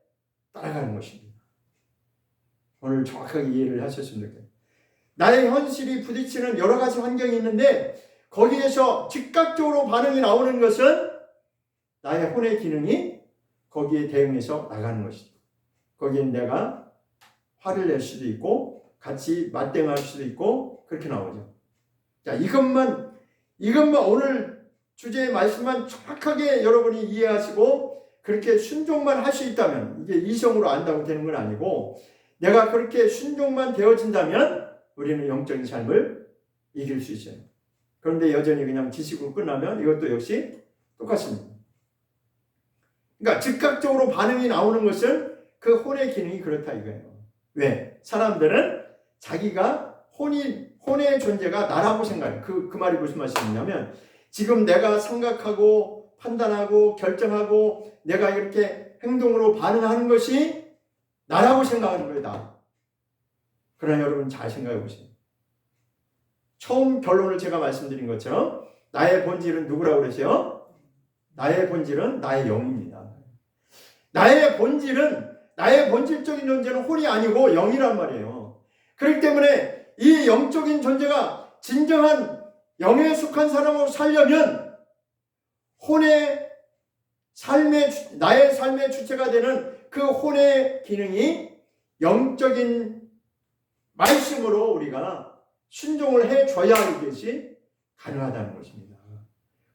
따라가는 것입니다. 오늘 정확하게 이해를 하셨으면 좋겠어요. 나의 현실이 부딪히는 여러 가지 환경이 있는데 거기에서 즉각적으로 반응이 나오는 것은 나의 혼의 기능이 거기에 대응해서 나가는 것이죠. 거기에 내가 화를 낼 수도 있고 같이 맞대응할 수도 있고 그렇게 나오죠. 자, 이것만 오늘 주제의 말씀만 정확하게 여러분이 이해하시고 그렇게 순종만 할 수 있다면, 이게 이성으로 안다고 되는 건 아니고 내가 그렇게 순종만 되어진다면 우리는 영적인 삶을 이길 수 있어요. 그런데 여전히 그냥 지식으로 끝나면 이것도 역시 똑같습니다. 그러니까 즉각적으로 반응이 나오는 것은 그 혼의 기능이 그렇다 이거예요. 왜? 사람들은 자기가 혼의 존재가 나라고 생각해요. 그 말이 무슨 말씀이냐면 지금 내가 생각하고 판단하고 결정하고 내가 이렇게 행동으로 반응하는 것이 나라고 생각하는 거예요. 나. 그러나 여러분 잘 생각해 보세요. 처음 결론을 제가 말씀드린 것처럼 나의 본질은 누구라고 그러세요? 나의 본질은 나의 영입니다. 나의 본질적인 존재는 혼이 아니고 영이란 말이에요. 그렇기 때문에 이 영적인 존재가 진정한 영에 속한 사람으로 살려면 나의 삶의 주체가 되는 그 혼의 기능이 영적인 말씀으로 우리가 순종을 해줘야 이것이 가능하다는 것입니다.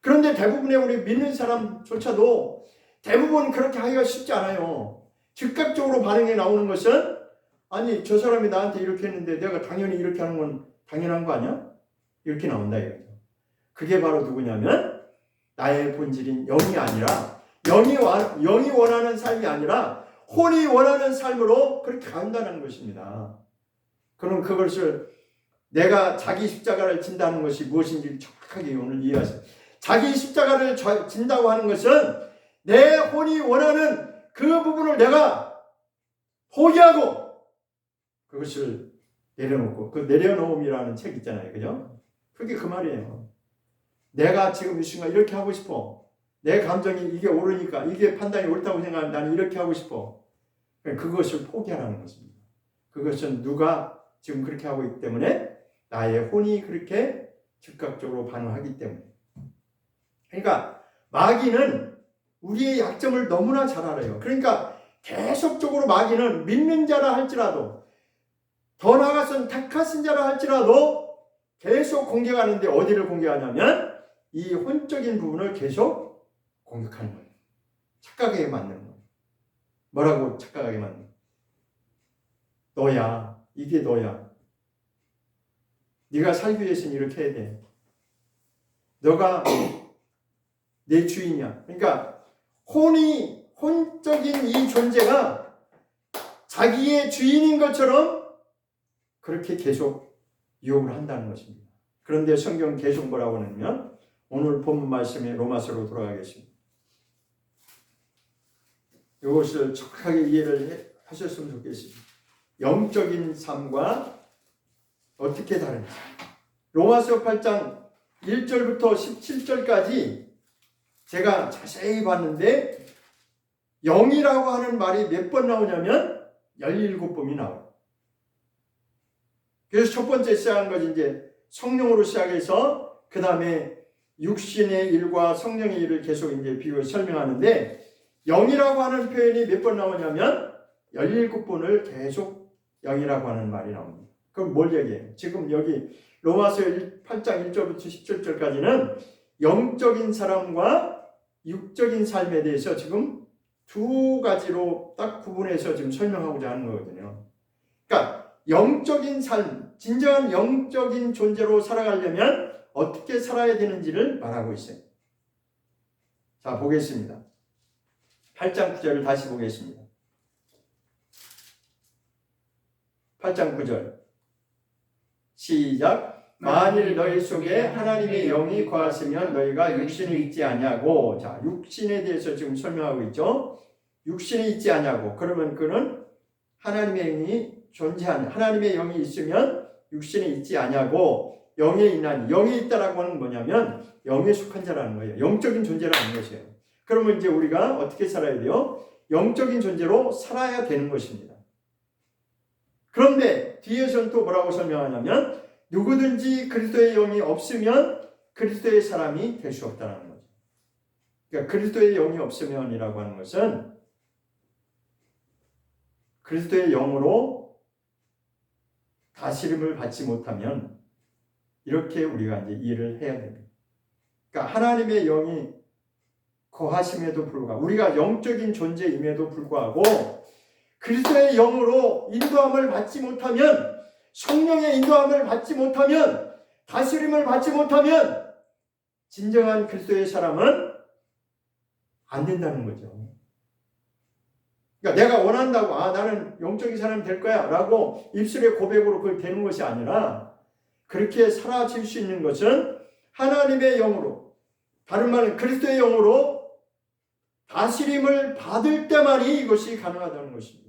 그런데 대부분의 우리 믿는 사람조차도 대부분 그렇게 하기가 쉽지 않아요. 즉각적으로 반응이 나오는 것은 아니 저 사람이 나한테 이렇게 했는데 내가 당연히 이렇게 하는 건 당연한 거 아니야? 이렇게 나온다 이거죠. 그게 바로 누구냐면 나의 본질인 영이 아니라 영이 원하는 삶이 아니라 혼이 원하는 삶으로 그렇게 간다는 것입니다. 그럼 그것을 내가 자기 십자가를 진다는 것이 무엇인지 정확하게 오늘 이해하세요. 자기 십자가를 진다고 하는 것은 내 혼이 원하는 그 부분을 내가 포기하고 그것을 내려놓고, 그 내려놓음이라는 책 있잖아요. 그죠? 그게 그 말이에요. 내가 지금 이 순간 이렇게 하고 싶어. 내 감정이 이게 옳으니까, 이게 판단이 옳다고 생각하면 나는 이렇게 하고 싶어. 그것을 포기하라는 것입니다. 그것은 누가 지금 그렇게 하고 있기 때문에 나의 혼이 그렇게 즉각적으로 반응하기 때문에. 그러니까 마귀는 우리의 약점을 너무나 잘 알아요. 그러니까 계속적으로 마귀는 믿는 자라 할지라도 더 나아가서는 택하신 자라 할지라도 계속 공격하는데 어디를 공격하냐면 이 혼적인 부분을 계속 공격하는 거예요. 착각하게 만드는 거예요. 뭐라고 착각하게 만드는 거예요? 너야. 이게 너야. 네가 살기 위해서는 이렇게 해야 돼. 너가 내 주인이야. 그러니까 혼적인 이 존재가 자기의 주인인 것처럼 그렇게 계속 유혹을 한다는 것입니다. 그런데 성경 계속 뭐라고 하냐면 오늘 본문 말씀에 로마서로 돌아가겠습니다. 이것을 정확하게 이해를 하셨으면 좋겠습니다. 영적인 삶과 어떻게 다른지. 로마서 8장 1절부터 17절까지 제가 자세히 봤는데 영이라고 하는 말이 몇 번 나오냐면 17번이 나와요. 그래서 첫 번째 시작한 것이 이제 성령으로 시작해서 그 다음에 육신의 일과 성령의 일을 계속 이제 비교 설명하는데 영이라고 하는 표현이 몇 번 나오냐면 17번을 계속 영이라고 하는 말이 나옵니다. 그럼 뭘 얘기해요? 지금 여기 로마서 8장 1절부터 17절까지는 영적인 사람과 육적인 삶에 대해서 지금 두 가지로 딱 구분해서 지금 설명하고자 하는 거거든요. 그러니까 영적인 삶, 진정한 영적인 존재로 살아가려면 어떻게 살아야 되는지를 말하고 있어요. 자, 보겠습니다. 8장 9절을 다시 보겠습니다. 8장 9절 시작. 만일 너희 속에 하나님의 영이 거하시면 너희가 육신을 잊지 아니하고. 자, 육신에 대해서 지금 설명하고 있죠. 육신이 있지 아니하고. 그러면 그는 하나님의 영이 존재하는, 하나님의 영이 있으면 육신이 있지 아니하고 영에 있나니. 영이 있다라고 하는 건 뭐냐면 영에 속한 자라는 거예요. 영적인 존재라는 것이에요. 그러면 이제 우리가 어떻게 살아야 돼요? 영적인 존재로 살아야 되는 것입니다. 그런데 뒤에서는 또 뭐라고 설명하냐면 누구든지 그리스도의 영이 없으면 그리스도의 사람이 될 수 없다는 거죠. 그러니까 그리스도의 영이 없으면이라고 하는 것은 그리스도의 영으로 다스림을 받지 못하면 이렇게 우리가 이제 이해를 해야 됩니다. 그러니까 하나님의 영이 거하심에도 불구하고 우리가 영적인 존재임에도 불구하고 그리스도의 영으로 인도함을 받지 못하면, 성령의 인도함을 받지 못하면, 다스림을 받지 못하면 진정한 그리스도의 사람은 안 된다는 거죠. 그러니까 내가 원한다고 나는 영적인 사람이 될 거야 라고 입술의 고백으로 그걸 되는 것이 아니라 그렇게 사라질 수 있는 것은 하나님의 영으로, 다른 말은 그리스도의 영으로 다스림을 받을 때만이 이것이 가능하다는 것입니다.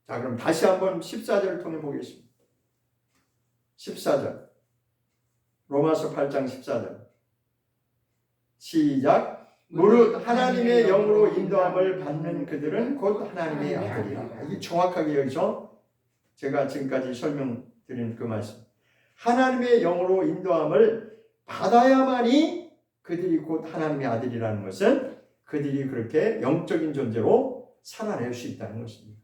자, 그럼 다시 한번 14절을 통해 보겠습니다. 14절. 로마서 8장 14절. 시작. 무릇 하나님의 영으로 인도함을 받는 그들은 곧 하나님의 아들이라. 이게 정확하게 여기서 제가 지금까지 설명드린 그 말씀. 하나님의 영으로 인도함을 받아야만이 그들이 곧 하나님의 아들이라는 것은 그들이 그렇게 영적인 존재로 살아낼 수 있다는 것입니다.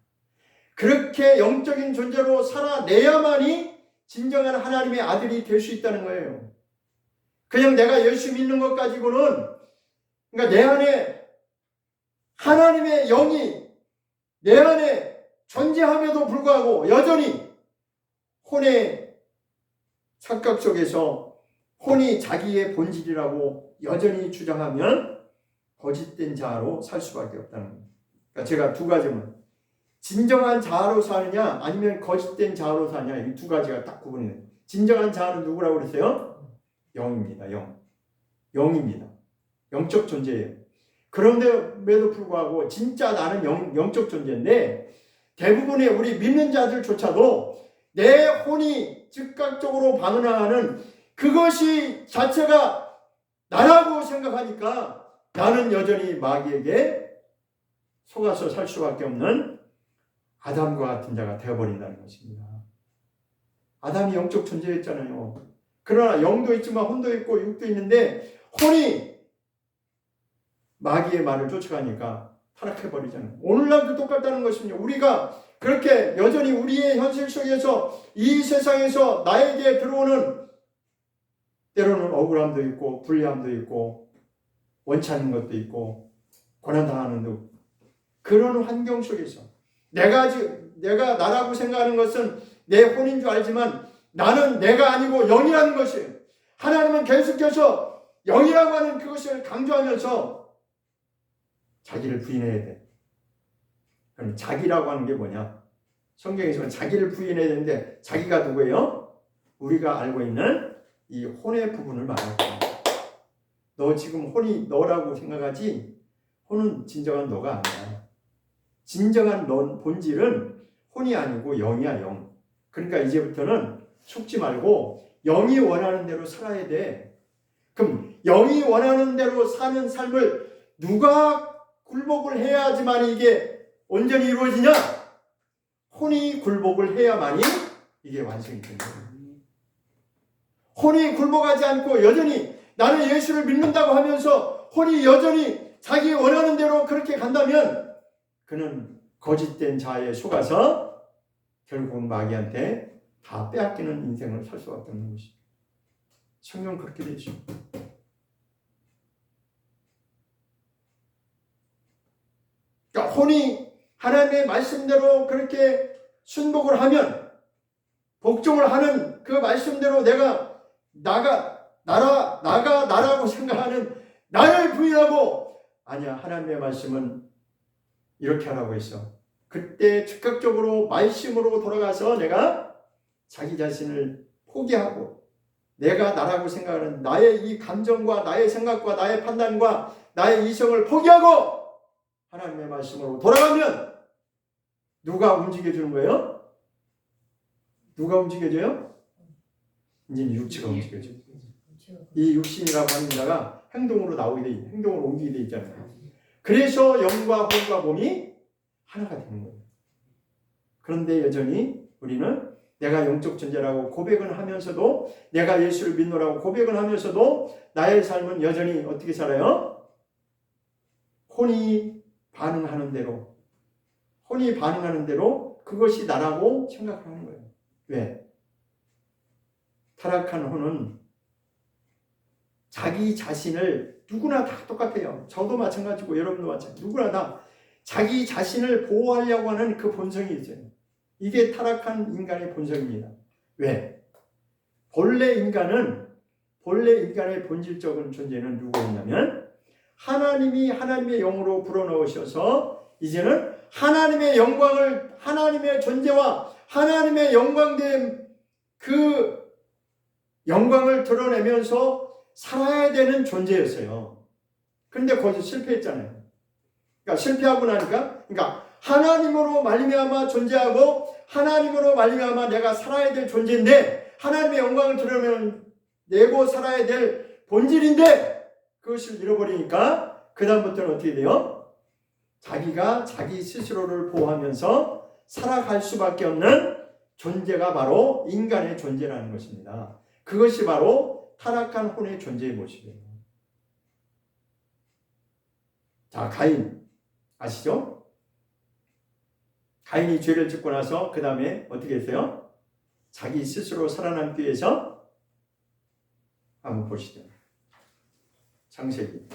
그렇게 영적인 존재로 살아내야만이 진정한 하나님의 아들이 될 수 있다는 거예요. 그냥 내가 예수 믿는 것 가지고는, 그러니까 내 안에 하나님의 영이 내 안에 존재함에도 불구하고 여전히 혼의 착각 속에서 혼이 자기의 본질이라고 여전히 주장하면 거짓된 자아로 살 수밖에 없다는 겁니다. 그러니까 제가 두 가지만, 진정한 자아로 사느냐 아니면 거짓된 자아로 사느냐, 이 두 가지가 딱 구분이 돼요. 진정한 자아는 누구라고 그랬어요? 영입니다. 영입니다. 영적 존재예요. 그런데에도 불구하고 진짜 나는 영적 존재인데 대부분의 우리 믿는 자들조차도 내 혼이 즉각적으로 반응하는 그것이 자체가 나라고 생각하니까 나는 여전히 마귀에게 속아서 살 수밖에 없는 아담과 같은 자가 되어버린다는 것입니다. 아담이 영적 존재였잖아요. 그러나 영도 있지만 혼도 있고 육도 있는데 혼이 마귀의 말을 쫓아가니까 타락해버리잖아요. 오늘날도 똑같다는 것입니다. 우리가 그렇게 여전히 우리의 현실 속에서 이 세상에서 나에게 들어오는 때로는 억울함도 있고 불리함도 있고 원치 않는 것도 있고 고난당하는 것도 있고 그런 환경 속에서 내가 나라고 생각하는 것은 내 혼인 줄 알지만 나는 내가 아니고 영이라는 것이에요. 하나님은 계속해서 영이라고 하는 그것을 강조하면서 자기를 부인해야 돼. 그럼 자기라고 하는 게 뭐냐? 성경에서는 자기를 부인해야 되는데 자기가 누구예요? 우리가 알고 있는 이 혼의 부분을 말하는 거예요. 너 지금 혼이 너라고 생각하지? 혼은 진정한 너가 아니야. 진정한 넌 본질은 혼이 아니고 영이야, 영. 그러니까 이제부터는 속지 말고 영이 원하는 대로 살아야 돼. 그럼 영이 원하는 대로 사는 삶을 누가 굴복을 해야지만 이게 온전히 이루어지냐? 혼이 굴복을 해야만이 이게 완성이 된다. 혼이 굴복하지 않고 여전히 나는 예수를 믿는다고 하면서 혼이 여전히 자기 원하는 대로 그렇게 간다면 그는 거짓된 자아에 속아서 결국 마귀한테 다 빼앗기는 인생을 살 수밖에 없는 것입니다. 성경 그렇게 되죠. 하나님의 말씀대로 그렇게 순복을 하면, 복종을 하는 그 말씀대로 내가 나라고 생각하는 나를 부인하고, 아니야, 하나님의 말씀은 이렇게 하라고 했어. 그때 즉각적으로 말씀으로 돌아가서 내가 자기 자신을 포기하고, 내가 나라고 생각하는 나의 이 감정과 나의 생각과 나의 판단과 나의 이성을 포기하고 하나님의 말씀으로 돌아가면 누가 움직여주는 거예요? 누가 움직여줘요? 이제 육체가 움직여줘요. 이 육신이라고 하는 자가 행동으로 나오게 돼, 행동으로 옮기게 돼 있잖아요. 그래서 영과 혼과 몸이 하나가 되는 거예요. 그런데 여전히 우리는 내가 영적 존재라고 고백은 하면서도, 내가 예수를 믿노라고 고백은 하면서도 나의 삶은 여전히 어떻게 살아요? 혼이 반응하는 대로 그것이 나라고 생각을 하는 거예요. 왜? 타락한 혼은 자기 자신을, 누구나 다 똑같아요. 저도 마찬가지고 여러분도 마찬가지고 누구나 다 자기 자신을 보호하려고 하는 그 본성이 있어요. 이게 타락한 인간의 본성입니다. 왜? 본래 인간의 본질적인 존재는 누구였냐면, 하나님이 하나님의 영으로 불어넣으셔서 이제는 하나님의 영광을, 하나님의 존재와 하나님의 영광된 그 영광을 드러내면서 살아야 되는 존재였어요. 그런데 거기서 실패했잖아요. 그러니까 실패하고 나니까, 하나님으로 말미암아 존재하고 하나님으로 말미암아 내가 살아야 될 존재인데, 하나님의 영광을 드러내고 살아야 될 본질인데 그것을 잃어버리니까 그 다음부터는 어떻게 돼요? 자기가 자기 스스로를 보호하면서 살아갈 수밖에 없는 존재가 바로 인간의 존재라는 것입니다. 그것이 바로 타락한 혼의 존재의 모습이에요. 자, 가인 아시죠? 가인이 죄를 짓고 나서 그 다음에 어떻게 했어요? 자기 스스로 살아남기 위해서, 한번 보시죠. 창세기.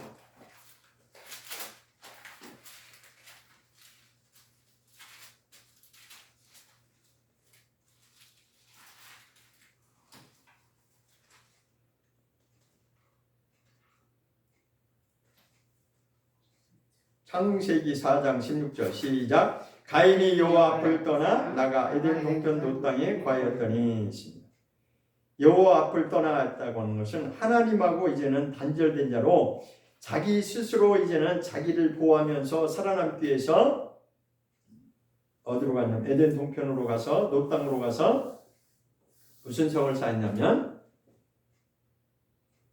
창세기 4장 16절 시작. 가인이 여호와 앞을 떠나 나가 에덴 동편 롯 땅에 거하였더니. 여호와 앞을 떠나갔다고 하는 것은 하나님하고 이제는 단절된 자로 자기 스스로 이제는 자기를 보호하면서 살아남기 위해서 어디로 갔냐면 에덴 동편으로 가서, 롯 땅으로 가서 무슨 성을 쌓았냐면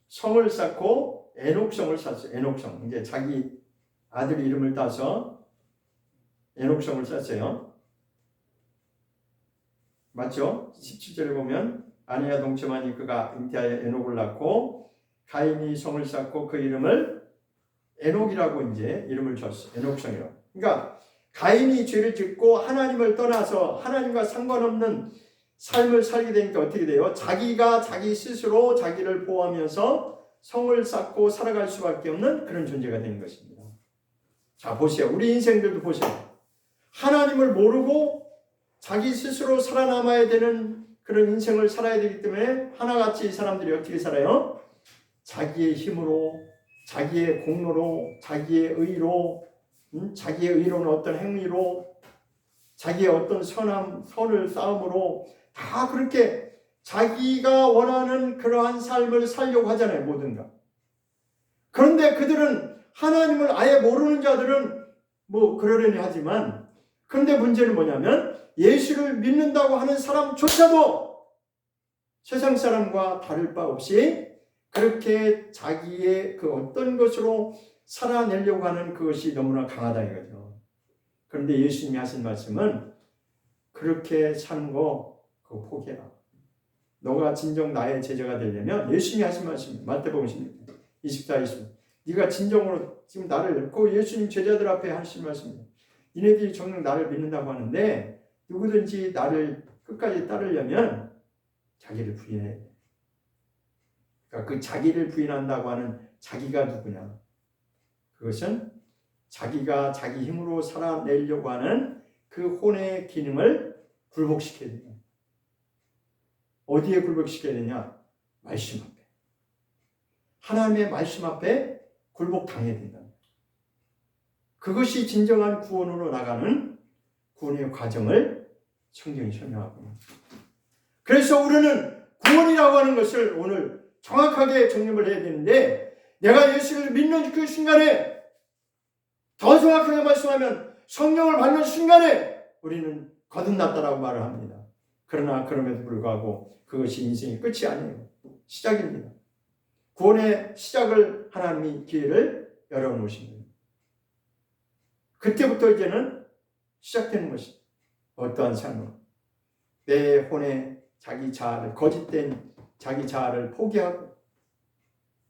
성을 쌓고 에녹성을 쌓았어요. 에녹성. 이제 자기 아들 이름을 따서 에녹성을 쌓았어요. 맞죠? 17절에 보면 아내와 동침하니 그가 잉태하여 에녹을 낳고 가인이 성을 쌓고 그 이름을 에녹이라고 이제 이름을 줬어요. 에녹성이라고. 그러니까 가인이 죄를 짓고 하나님을 떠나서 하나님과 상관없는 삶을 살게 되니까 어떻게 돼요? 자기가 자기 스스로 자기를 보호하면서 성을 쌓고 살아갈 수밖에 없는 그런 존재가 되는 것입니다. 자, 보세요. 우리 인생들도 보세요. 하나님을 모르고 자기 스스로 살아남아야 되는 그런 인생을 살아야 되기 때문에 하나같이 이 사람들이 어떻게 살아요? 자기의 힘으로, 자기의 공로로, 자기의 의로, 자기의 의로는 어떤 행위로, 자기의 어떤 선을 쌓음으로 다 그렇게 자기가 원하는 그러한 삶을 살려고 하잖아요. 뭐든가. 그런데 그들은, 하나님을 아예 모르는 자들은 뭐 그러려니 하지만, 그런데 문제는 뭐냐면 예수를 믿는다고 하는 사람조차도 세상 사람과 다를 바 없이 그렇게 자기의 그 어떤 것으로 살아내려고 하는 그것이 너무나 강하다 이거죠. 그런데 예수님이 하신 말씀은 그렇게 사는 거 그거 포기해라. 너가 진정 나의 제자가 되려면, 예수님이 하신 말씀 마태복음 24, 20. 네가 진정으로 지금 나를, 그 예수님 제자들 앞에 하신 말씀입니다. 니네들이 정녕 나를 믿는다고 하는데 누구든지 나를 끝까지 따르려면 자기를 부인해야 돼. 그러니까 그 자기를 부인한다고 하는 자기가 누구냐? 그것은 자기가 자기 힘으로 살아내려고 하는 그 혼의 기능을 굴복시켜야 된다. 어디에 굴복시켜야 되냐? 말씀 앞에. 하나님의 말씀 앞에 굴복당해야 된다. 그것이 진정한 구원으로 나가는 구원의 과정을 성경이 설명하고, 그래서 우리는 구원이라고 하는 것을 오늘 정확하게 정립을 해야 되는데, 내가 예수를 믿는 그 순간에, 더 정확하게 말씀하면 성령을 받는 순간에 우리는 거듭났다라고 말을 합니다. 그러나 그럼에도 불구하고 그것이 인생의 끝이 아니에요. 시작입니다. 구원의 시작을 하나님이 기회를 열어놓으신 거예요. 그때부터 이제는 시작되는 것이 어떠한 삶으로 내 혼의 자기 자아를, 거짓된 자기 자아를 포기하고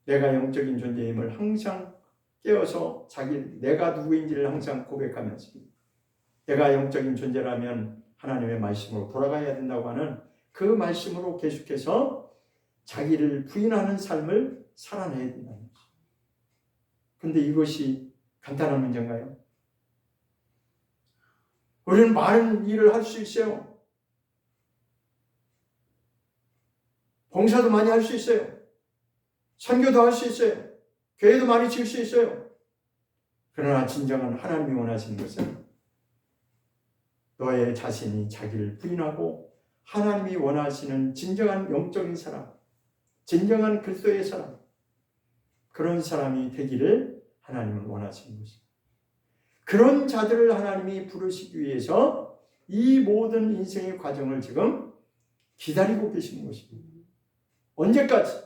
내가 영적인 존재임을 항상 깨어서 내가 누구인지를 항상 고백하면서 내가 영적인 존재라면 하나님의 말씀으로 돌아가야 된다고 하는 그 말씀으로 계속해서 자기를 부인하는 삶을 살아내야 된다는 거죠. 그런데 이것이 간단한 문제인가요? 우리는 많은 일을 할 수 있어요. 봉사도 많이 할 수 있어요. 선교도 할 수 있어요. 교회도 많이 지을 수 있어요. 그러나 진정한 하나님이 원하시는 것은 너의 자신이 자기를 부인하고 하나님이 원하시는 진정한 영적인 사람, 진정한 그리스도의 사람, 그런 사람이 되기를 하나님은 원하시는 것입니다. 그런 자들을 하나님이 부르시기 위해서 이 모든 인생의 과정을 지금 기다리고 계시는 것입니다. 언제까지?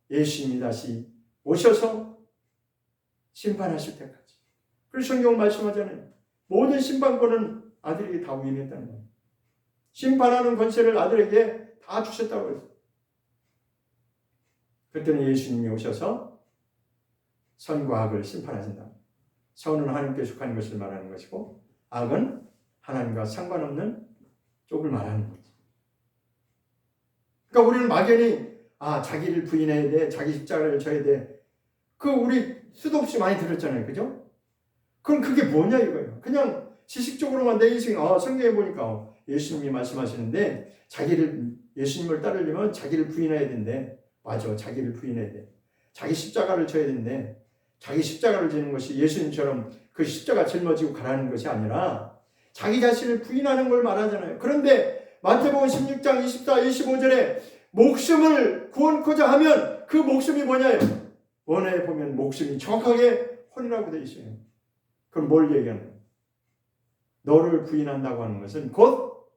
예수님이 다시 오셔서 심판하실 때까지. 그래서 성경 말씀하잖아요. 모든 심판권은 아들에게 다 위임했다는 거예요. 심판하는 권세를 아들에게 다 주셨다고 했어요. 그때는 예수님이 오셔서 선과 악을 심판하신다. 선은 하나님께 속한 것을 말하는 것이고 악은 하나님과 상관없는 쪽을 말하는 거죠. 그러니까 우리는 막연히 자기를 부인해야 돼, 자기 십자가를 져야 돼. 우리 수도 없이 많이 들었잖아요, 그죠? 그럼 그게 뭐냐 이거예요. 그냥 지식적으로만 내 인생, 성경에 보니까 예수님이 말씀하시는데 예수님을 따르려면 자기를 부인해야 된대. 맞아, 자기를 부인해야 돼. 자기 십자가를 져야 된대. 자기 십자가를 지는 것이 예수님처럼 그 십자가 짊어지고 가라는 것이 아니라 자기 자신을 부인하는 걸 말하잖아요. 그런데 마태복음 16장 24, 25절에 목숨을 구원코자 하면 그 목숨이 뭐냐요? 원어에 보면 목숨이 정확하게 혼이라고 되어 있어요. 그럼 뭘 얘기하는 거예요? 너를 부인한다고 하는 것은 곧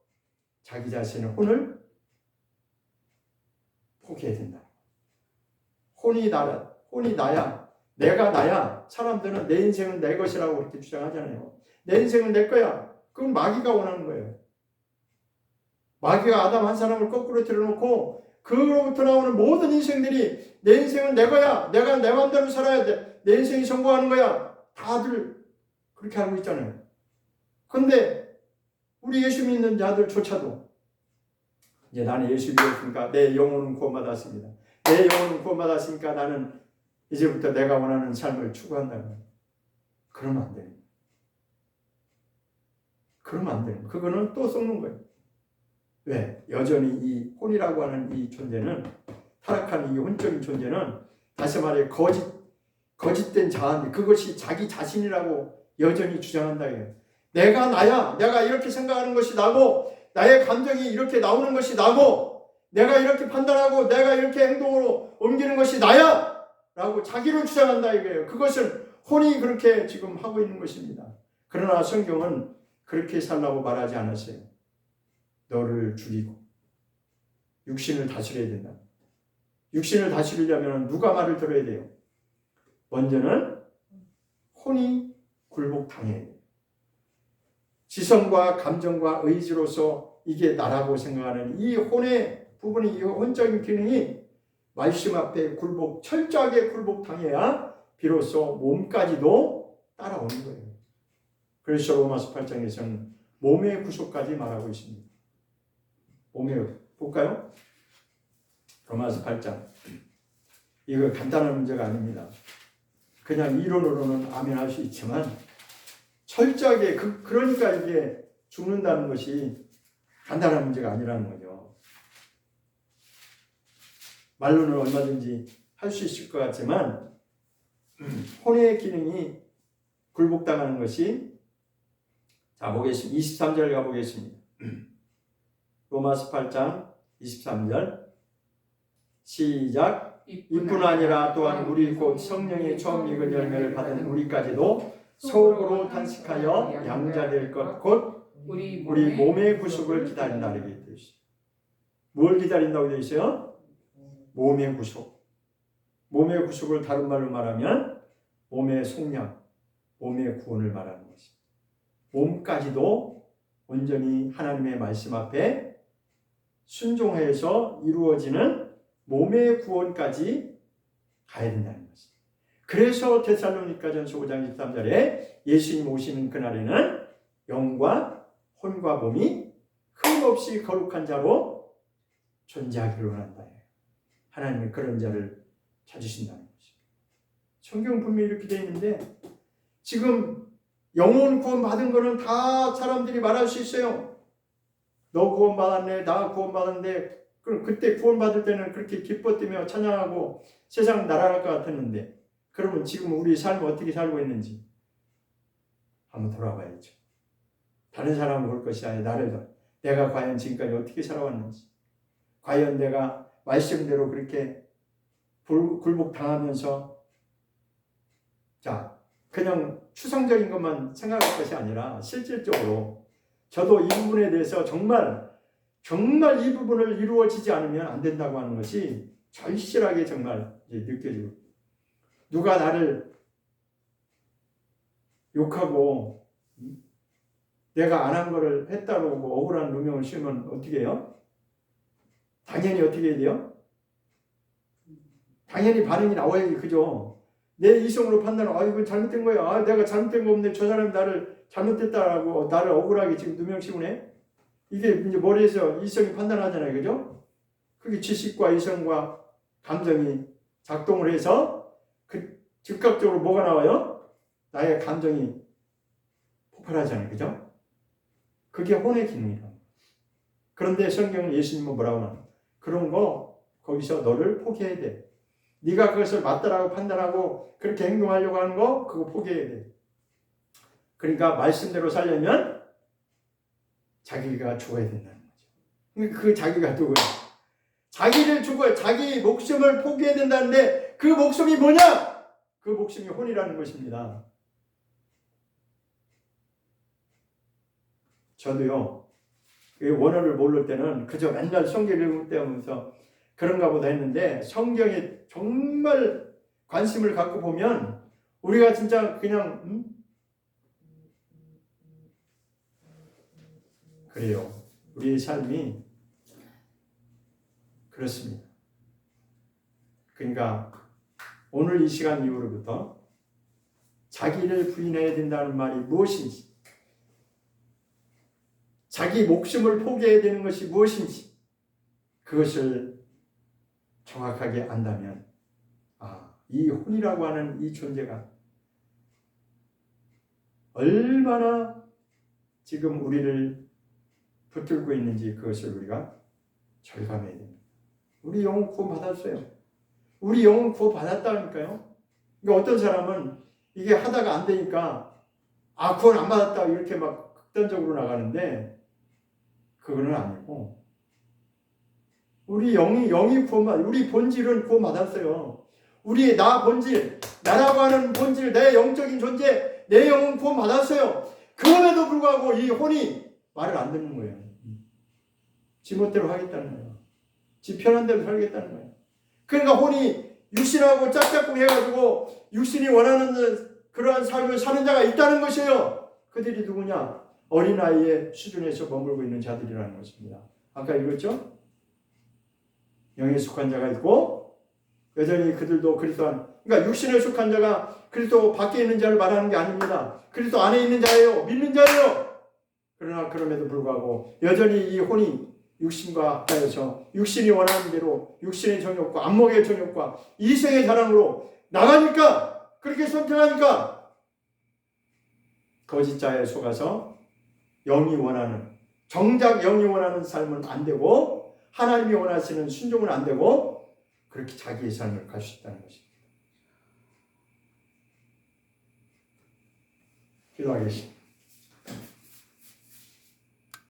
자기 자신의 혼을 포기해야 된다. 혼이 나야. 내가 나야. 사람들은 내 인생은 내 것이라고 그렇게 주장하잖아요. 내 인생은 내 거야. 그건 마귀가 원하는 거예요. 마귀가 아담 한 사람을 거꾸로 틀어놓고 그로부터 나오는 모든 인생들이 내 인생은 내 거야. 내가 내 마음대로 살아야 돼. 내 인생이 성공하는 거야. 다들 그렇게 알고 있잖아요. 그런데 우리 예수 믿는 자들조차도 이제 나는 예수 믿었으니까 내 영혼은 구원받았습니다. 내 영혼은 구원받았으니까 나는 이제부터 내가 원하는 삶을 추구한다는 거예요. 그러면 안 돼요. 그러면 안 돼요. 그거는 또 썩는 거예요. 왜? 여전히 이 혼이라고 하는 이 존재는, 타락한 이 혼적인 존재는 다시 말해 거짓된 자아인데 그것이 자기 자신이라고 여전히 주장한다 해요. 내가 나야. 내가 이렇게 생각하는 것이 나고 나의 감정이 이렇게 나오는 것이 나고 내가 이렇게 판단하고 내가 이렇게 행동으로 옮기는 것이 나야! 라고 자기를 주장한다 이거예요. 그것은 혼이 그렇게 지금 하고 있는 것입니다. 그러나 성경은 그렇게 살라고 말하지 않았어요. 너를 죽이고 육신을 다스려야 된다. 육신을 다스리려면 누가 말을 들어야 돼요? 먼저는 혼이 굴복당해야 돼요. 지성과 감정과 의지로서 이게 나라고 생각하는 이 혼의 부분이, 이 혼적인 기능이 말씀 앞에 철저하게 굴복당해야 비로소 몸까지도 따라오는 거예요. 그래서 로마서 8장에서는 몸의 구속까지 말하고 있습니다. 볼까요? 로마서 8장. 이거 간단한 문제가 아닙니다. 그냥 이론으로는 아멘 할 수 있지만 철저하게 그러니까 이게 죽는다는 것이 간단한 문제가 아니라는 거죠. 말로는 얼마든지 할 수 있을 것 같지만 혼의 기능이 굴복당하는 것이, 자 보겠습니다. 23절 가보겠습니다. 로마서 8장 23절 시작. 이뿐 아니라 또한 우리 곧 성령의 처음 익은 열매를 받은 우리까지도 속으로 탄식하여 양자될 것 곧 우리 몸의 구속을 기다린다 이렇게 되어 있어요. 뭘 기다린다고 되어 있어요? 몸의 구속. 몸의 구속을 다른 말로 말하면 몸의 속량, 몸의 구원을 말하는 것입니다. 몸까지도 온전히 하나님의 말씀 앞에 순종해서 이루어지는 몸의 구원까지 가야 된다는 것입니다. 그래서 데살로니가전서 5장 13절에 예수님 오시는 그날에는 영과 혼과 몸이 흠없이 거룩한 자로 존재하기를 원한다. 하나님은 그런 자를 찾으신다는 것입니다. 성경 분명히 이렇게 되어 있는데 지금 영혼 구원 받은 거는 다 사람들이 말할 수 있어요. 너 구원 받았네, 나 구원 받았는데, 그럼 그때 구원 받을 때는 그렇게 기뻐뛰며 찬양하고 세상 날아갈 것 같았는데, 그러면 지금 우리 삶을 어떻게 살고 있는지 한번 돌아봐야죠. 다른 사람을 볼 것이 아니라 나를, 내가 과연 지금까지 어떻게 살아왔는지, 과연 내가 말씀대로 그렇게 굴복당하면서, 자, 그냥 추상적인 것만 생각할 것이 아니라 실질적으로 저도 이 부분에 대해서 정말 이 부분을 이루어지지 않으면 안 된다고 하는 것이 절실하게 정말 느껴지고, 누가 나를 욕하고 내가 안 한 거를 했다고 억울한 누명을 씌우면 어떻게 해요? 당연히 어떻게 해야 돼요? 당연히 반응이 나와야지, 그죠? 내 이성으로 판단하고, 이건 잘못된 거야. 내가 잘못된 거 없는데 저 사람이 나를 잘못됐다라고 나를 억울하게 지금 누명 씌우네? 이게 이제 머리에서 이성이 판단하잖아요, 그죠? 그게 지식과 이성과 감정이 작동을 해서 즉각적으로 뭐가 나와요? 나의 감정이 폭발하잖아요, 그죠? 그게 혼의 기능이다. 그런데 성경은 예수님은 뭐라고 하나? 그런 거 거기서 너를 포기해야 돼. 네가 그것을 맞다라고 판단하고 그렇게 행동하려고 하는 거 그거 포기해야 돼. 그러니까 말씀대로 살려면 자기가 죽어야 된다는 거죠. 그 자기가 누구야? 자기를 죽어야, 자기 목숨을 포기해야 된다는데 그 목숨이 뭐냐? 그 목숨이 혼이라는 것입니다. 저도요, 원어를 모를 때는 그저 맨날 성경을 읽을 때 하면서 그런가 보다 했는데, 성경에 정말 관심을 갖고 보면 우리가 진짜 그냥 그래요. 우리의 삶이 그렇습니다. 그러니까 오늘 이 시간 이후로부터 자기를 부인해야 된다는 말이 무엇인지, 자기 목숨을 포기해야 되는 것이 무엇인지, 그것을 정확하게 안다면, 이 혼이라고 하는 이 존재가 얼마나 지금 우리를 붙들고 있는지 그것을 우리가 절감해야 됩니다. 우리 영혼 구원 받았어요. 우리 영혼 구원 받았다니까요. 그러니까 어떤 사람은 이게 하다가 안 되니까 구원 안 받았다 이렇게 막 극단적으로 나가는데, 그거는 아니고 우리 영이 구원받, 우리 본질은 구원받았어요. 우리의 나 본질, 나라고 하는 본질, 내 영적인 존재, 내 영은 구원받았어요. 그럼에도 불구하고 이 혼이 말을 안 듣는 거예요. 지멋대로 하겠다는 거예요. 지 편한 대로 살겠다는 거예요. 그러니까 혼이 육신하고 짝짝꿍 해가지고 육신이 원하는 그러한 삶을 사는 자가 있다는 것이에요. 그들이 누구냐? 어린아이의 수준에서 머물고 있는 자들이라는 것입니다. 아까 읽었죠? 영에 속한 자가 있고 여전히 그들도 그리스도 안, 그러니까 육신에 속한 자가 그리스도 밖에 있는 자를 말하는 게 아닙니다. 그리스도 안에 있는 자예요. 믿는 자예요. 그러나 그럼에도 불구하고 여전히 이 혼이 육신과 하여서 육신이 원하는 대로 육신의 정욕과 안목의 정욕과 이생의 자랑으로 나가니까, 그렇게 선택하니까 거짓자에 속아서 영이 원하는, 정작 영이 원하는 삶은 안 되고 하나님이 원하시는 순종은 안 되고 그렇게 자기의 삶을 갈 수 있다는 것입니다. 기도하겠습니다.